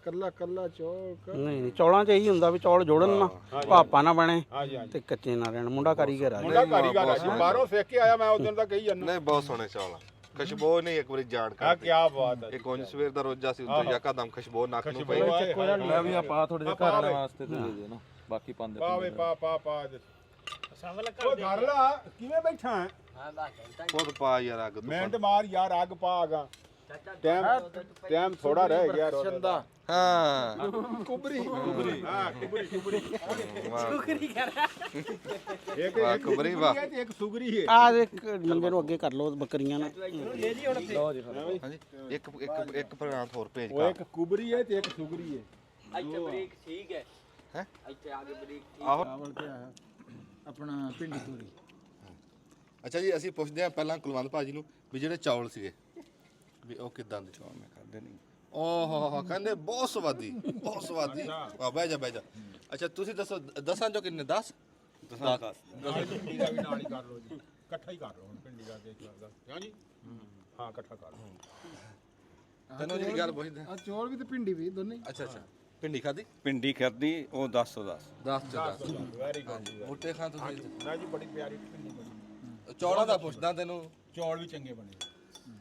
ਕੱਲਾ ਕੱਲਾ ਚੌਕ ਨਹੀਂ ਨਹੀਂ, ਚੌਲਾਂ 'ਚ ਇਹੀ ਹੁੰਦਾ ਵੀ ਚੌਲ ਜੋੜਨ ਨਾ, ਭਾਪਾ ਨਾ ਬਣੇ ਹਾਂਜੀ ਹਾਂਜੀ ਤੇ ਕੱਚੇ ਨਾ ਰਹਿਣ। ਮੁੰਡਾ ਕਾਰੀਗਰ ਆ। ਮੁੰਡਾ ਕਾਰੀਗਰ ਆ ਜੀ, ਬਾਹਰੋਂ ਸਿੱਖ ਕੇ ਆਇਆ। ਮੈਂ ਉਦੋਂ ਦਾ ਕਹੀ ਜਾਂਦਾ ਨਹੀਂ ਬਹੁਤ ਸੋਹਣੇ ਚੌਲ ਆ। ਖੁਸ਼ਬੂ ਨਹੀਂ ਇੱਕ ਵਾਰੀ ਜਾਣ ਆ ਕਰ ਕੀ ਬਾਤ ਹੈ। ਇੱਕ ਉਂਝ ਸਵੇਰ ਦਾ ਰੋਜਾ ਸੀ ਉੱਤੇ ਯਕਦਮ ਖੁਸ਼ਬੂ ਨੱਕ ਨੂੰ ਪਈ। ਮੈਂ ਵੀ ਆਪਾਂ ਥੋੜੇ ਜਿਹਾ ਘਰ ਵਾਲੇ ਵਾਸਤੇ ਤੇ ਦੇ ਦੇ ਨਾ, ਬਾਕੀ ਪਾਉਂਦੇ ਪਾਵੇ ਪਾ ਪਾ ਪਾ ਸਾਵਲ ਉਹ ਘਰ ਲਾ ਕਿਵੇਂ ਬੈਠਾ ਹੈ? ਖੁਦ ਪਾ ਯਾਰ ਅੱਗ ਤੋਂ ਮਿਹਨਤ ਮਾਰ ਯਾਰ, ਅੱਗ ਪਾ ਆਗਾ। ਟਾਈਮ ਥੋੜਾ ਰਹਿ ਗਿਆ ਚੰਦਾ ਹਾਂ ਕੁਬਰੀ ਹਾਂ ਕੁਬਰੀ ਇੱਕ ਵਾਹ ਕੁਬਰੀ ਵਾਹ। ਹੈ ਤੇ ਇੱਕ ਸੁਗਰੀ ਹੈ। ਆ ਇੱਕ ਬੰਦੇ ਨੂੰ ਅੱਗੇ ਕਰ ਲਓ ਬੱਕਰੀਆਂ ਨਾਲ। ਹਾਂਜੀ ਇੱਕ ਇੱਕ ਇੱਕ ਪ੍ਰਾਂਤ ਹੋਰ ਭੇਜ ਉਹ ਇੱਕ ਕੁਬਰੀ ਹੈ ਤੇ ਇੱਕ ਸੁਗਰੀ ਹੈ। ਇੱਥੇ ਬ੍ਰੇਕ ਠੀਕ ਹੈ ਹੈ ਇੱਥੇ ਆਗੇ ਬ੍ਰੇਕ ਆਹੋ। ਚਾਵਲ ਤੇ ਆਇਆ ਆਪਣਾ ਪਿੰਡੀ ਤੋਰੀ ਅੱਛਾ ਜੀ ਅਸੀਂ ਪੁੱਛਦੇ ਹਾਂ ਪਹਿਲਾਂ ਕੁਲਵੰਤ ਭਾਜੀ ਨੂੰ ਵੀ ਜਿਹੜੇ ਚੌਲ ਸੀਗੇ ਵੀ ਉਹ ਕਿਦਾਂ ਦੇ ਚੌਲ? ਮੈਂ ਖਾਦੇ ਨਹੀਂ। ਓਹ ਕਹਿੰਦੇ ਬਹੁਤ ਸਵਾਦੀ ਬਹੁਤ ਸਵਾਦੀ। ਆ ਬਹਿ ਜਾ ਬਹਿ ਜਾ। ਅੱਛਾ ਤੁਸੀਂ ਦੱਸੋ 10 ਚੋਂ ਕਿੰਨੇ? 10 ਪਿੰਡੀ ਦਾ ਵੀ ਨਾਲ ਹੀ ਕਰ ਲਓ ਜੀ, ਇਕੱਠਾ ਹੀ ਕਰ ਲਓ। ਹੁਣ ਪਿੰਡੀ ਦਾ ਦੇਖ ਲੱਗਦਾ ਹਾਂ ਜੀ। ਹਾਂ ਇਕੱਠਾ ਕਰ ਲਓ। ਤੈਨੂੰ ਜਿਹੜੀ ਗੱਲ ਪੁੱਛਦੇ ਆ ਚੌਲ ਵੀ ਤੇ ਪਿੰਡੀ ਵੀ ਦੋਨੇ ਹੀ। ਅੱਛਾ ਅੱਛਾ ਪਿੰਡੀ ਖਾਦੀ ਪਿੰਡੀ ਖਾਦੀ ਉਹ 10 ਤੋਂ 10 10 ਚੋਂ 10 ਵੈਰੀ ਗੁੱਡ ਬੂਟੇ ਖਾਂ ਤੁਸੀਂ ਨਾ ਜੀ, ਬੜੀ ਪਿਆਰੀ ਪਿੰਡੀ ਬਣੀ। ਚੌਲਾਂ ਦਾ ਪੁੱਛਦਾ ਤੈਨੂੰ। ਚੌਲ ਵੀ ਚੰਗੇ ਬਣੇ,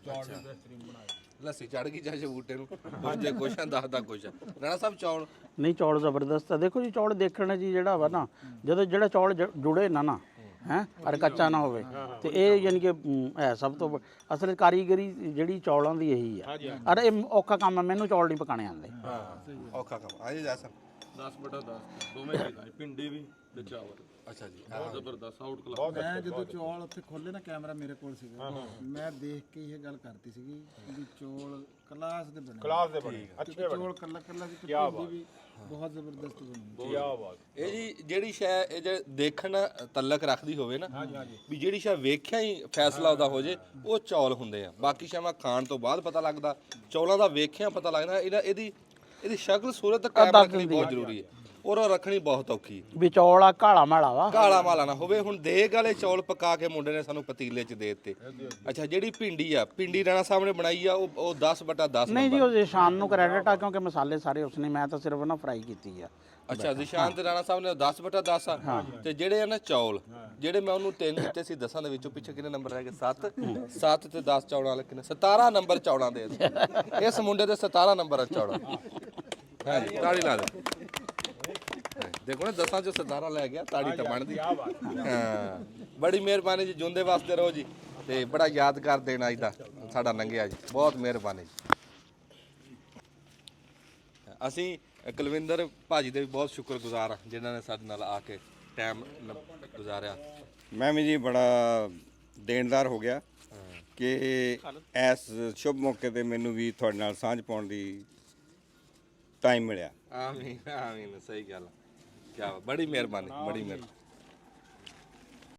ਚੌਲ ਵੀ ਬਿਹਤਰੀਨ ਬਣਾਏ। ਲੱਸੀ ਚੜ ਗਈ ਚਾਹੇ ਬੂਟੇ ਨੂੰ ਪੁੱਛਦੇ ਕੁਛ ਆ ਦੱਸਦਾ ਕੁਛ ਆ। ਰਾਣਾ ਸਾਹਿਬ ਚੌਲ ਨਹੀਂ ਚੌਲ ਜ਼ਬਰਦਸਤ ਆ। ਦੇਖੋ ਜੀ ਚੌਲ ਦੇਖਣ ਜੀ ਜਿਹੜਾ ਵਾ ਨਾ, ਜਦੋਂ ਜਿਹੜਾ ਚੌਲ ਜੁੜੇ ਨਾ ਹੈ ਔਰ ਕੱਚਾ ਨਾ ਹੋਵੇ ਤੇ ਇਹ ਯਾਨੀ ਕਿ ਹੈ ਸਭ ਤੋਂ ਅਸਲ ਕਾਰੀਗਰੀ ਜਿਹੜੀ ਚੌਲਾਂ ਦੀ ਇਹੀ ਆ। ਔਰ ਇਹ ਔਖਾ ਕੰਮ ਆ, ਮੈਨੂੰ ਚੌਲ ਨਹੀਂ ਪਕਾਣੇ ਆਉਂਦੇ। ਔਖਾ ਕੰਮ ਆਜੇ ਜਾ ਸਰ 10/10 ਦੋਵੇਂ ਚੀਜ਼ਾਂ ਪਿੰਡੀ ਵੀ ਤੇ ਚਾਵਲ ਅੱਛਾ ਜੀ ਬਹੁਤ ਜ਼ਬਰਦਸਤ ਆਊਟ ਕਲਾਸ। ਮੈਂ ਜਦੋਂ ਚੌਲ ਉੱਥੇ ਖੋਲੇ ਨਾ, ਕੈਮਰਾ ਮੇਰੇ ਕੋਲ ਸੀਗਾ, ਮੈਂ ਦੇਖ ਕੇ ਇਹ ਗੱਲ ਕਰਤੀ ਸੀਗੀ ਵੀ ਚੌਲ ਕਲਾਸ ਦੇ ਬਣੇ। ਕਲਾਸ ਦੇ ਬਣੇ, ਅੱਛੇ ਬਣੇ। ਚੌਲ ਕੱਲਾ ਕੱਲਾ ਦੀ ਪਿੰਡੀ ਵੀ ਬਹੁਤ ਜ਼ਬਰਦਸਤ ਬਣੀ। ਕੀ ਬਾਤ। ਇਹ ਜੀ ਜਿਹੜੀ ਸ਼ੈ ਇਹ ਜੇ ਦੇਖਣ ਤਲਕ ਰੱਖਦੀ ਹੋਵੇ ਨਾ ਵੀ ਜਿਹੜੀ ਸ਼ੈ ਵੇਖਿਆ ਹੀ ਫੈਸਲਾ ਉਹਦਾ ਹੋ ਜੇ, ਉਹ ਚੌਲ ਹੁੰਦੇ ਆ। ਬਾਕੀ ਸ਼ੈਵਾਂ ਖਾਣ ਤੋਂ ਬਾਅਦ ਪਤਾ ਲੱਗਦਾ, ਚੌਲਾਂ ਦਾ ਵੇਖਿਆ ਪਤਾ ਲੱਗਦਾ। ਇਹਦੀ ਸ਼ਕਲ ਸੂਰਤ ਕਾਇਮ ਰੱਖਣੀ ਬਹੁਤ ਜ਼ਰੂਰੀ ਹੈ। ਔਰ ਉਹ ਰੱਖਣੀ ਬਹੁਤ ਔਖੀ। ਵੀ ਚੌਲ ਆ ਕਾਲਾ ਮਾਲਾ ਵਾ। ਕਾਲਾ ਮਾਲਾ ਨਾ ਹੋਵੇ। ਹੁਣ ਦੇਗ ਵਾਲੇ ਚੌਲ ਪਕਾ ਕੇ ਮੁੰਡੇ ਨੇ ਸਾਨੂੰ ਪਤੀਲੇ 'ਚ ਦੇ ਦਿੱਤੇ। ਅੱਛਾ ਜਿਹੜੀ ਭਿੰਡੀ ਆ, ਭਿੰਡੀ ਰਾਣਾ ਸਾਹਿਬ ਨੇ ਬਣਾਈ ਆ, ਉਹ 10/10 ਨਹੀਂ ਜੀ, ਉਹ ਨਿਸ਼ਾਨ ਨੂੰ ਕ੍ਰੈਡਿਟ ਆ ਕਿਉਂਕਿ ਮਸਾਲੇ ਸਾਰੇ ਉਸਨੇ, ਮੈਂ ਤਾਂ ਸਿਰਫ ਨਾ ਫਰਾਈ ਕੀਤੀ ਆ। ਅੱਛਾ ਨਿਸ਼ਾਨ ਤੇ ਰਾਣਾ ਸਾਹਿਬ ਨੇ 10/10 ਆ। ਤੇ ਜਿਹੜੇ ਆ ਨਾ ਚੌਲ, ਜਿਹੜੇ ਮੈਂ ਉਹਨੂੰ 3 ਦਿੱਤੇ ਸੀ 10 ਦੇ ਵਿੱਚੋਂ ਪਿੱਛੇ ਕਿੰਨੇ ਨੰਬਰ ਰਹਿ ਗਏ? 7 ਤੇ 10 ਚੌਲਾਂ ਵਾਲੇ ਕਿੰਨੇ? 17 ਨੰਬਰ ਚੌਲਾਂ ਦੇ। ਇਸ ਮੁੰਡੇ ਦੇ 17 ਨੰਬਰ ਆ ਚੌਲਾਂ। ਹਾਂਜੀ ਤਾੜੀ ਲਾ ਦੇ। ਦੇਖੋ ਨਾ 10 ਚੋਂ 17 ਲੈ ਗਿਆ, ਤਾੜੀ ਤਾਂ ਬਣਦੀ। ਹਾਂ ਬੜੀ ਮਿਹਰਬਾਨੀ ਜੀ, ਜਿਉਂਦੇ ਵਾਸਤੇ ਰਹੋ ਜੀ। ਤੇ ਬੜਾ ਯਾਦਗਾਰ ਦਿਨ ਅੱਜ ਦਾ ਸਾਡਾ ਲੰਘਿਆ ਜੀ, ਬਹੁਤ ਮਿਹਰਬਾਨੀ ਜੀ। ਅਸੀਂ ਕੁਲਵਿੰਦਰ ਭਾਜੀ ਦੇ ਵੀ ਬਹੁਤ ਸ਼ੁਕਰਗੁਜ਼ਾਰ ਹਾਂ ਜਿਨ੍ਹਾਂ ਨੇ ਸਾਡੇ ਨਾਲ ਆ ਕੇ ਟਾਈਮ ਗੁਜ਼ਾਰਿਆ। ਮੈਂ ਵੀ ਜੀ ਬੜਾ ਦੇਣਦਾਰ ਹੋ ਗਿਆ ਕਿ ਇਸ ਸ਼ੁਭ ਮੌਕੇ ਤੇ ਮੈਨੂੰ ਵੀ ਤੁਹਾਡੇ ਨਾਲ ਸਾਂਝ ਪਾਉਣ ਦੀ ਟਾਈਮ ਮਿਲਿਆ। ਆਮੀਨ ਆਮੀਨ, ਸਹੀ ਗੱਲ। ਕਿਆ ਬੜੀ ਮਿਹਰਬਾਨੀ, ਬੜੀ ਮਿਹਰਬਾਨੀ।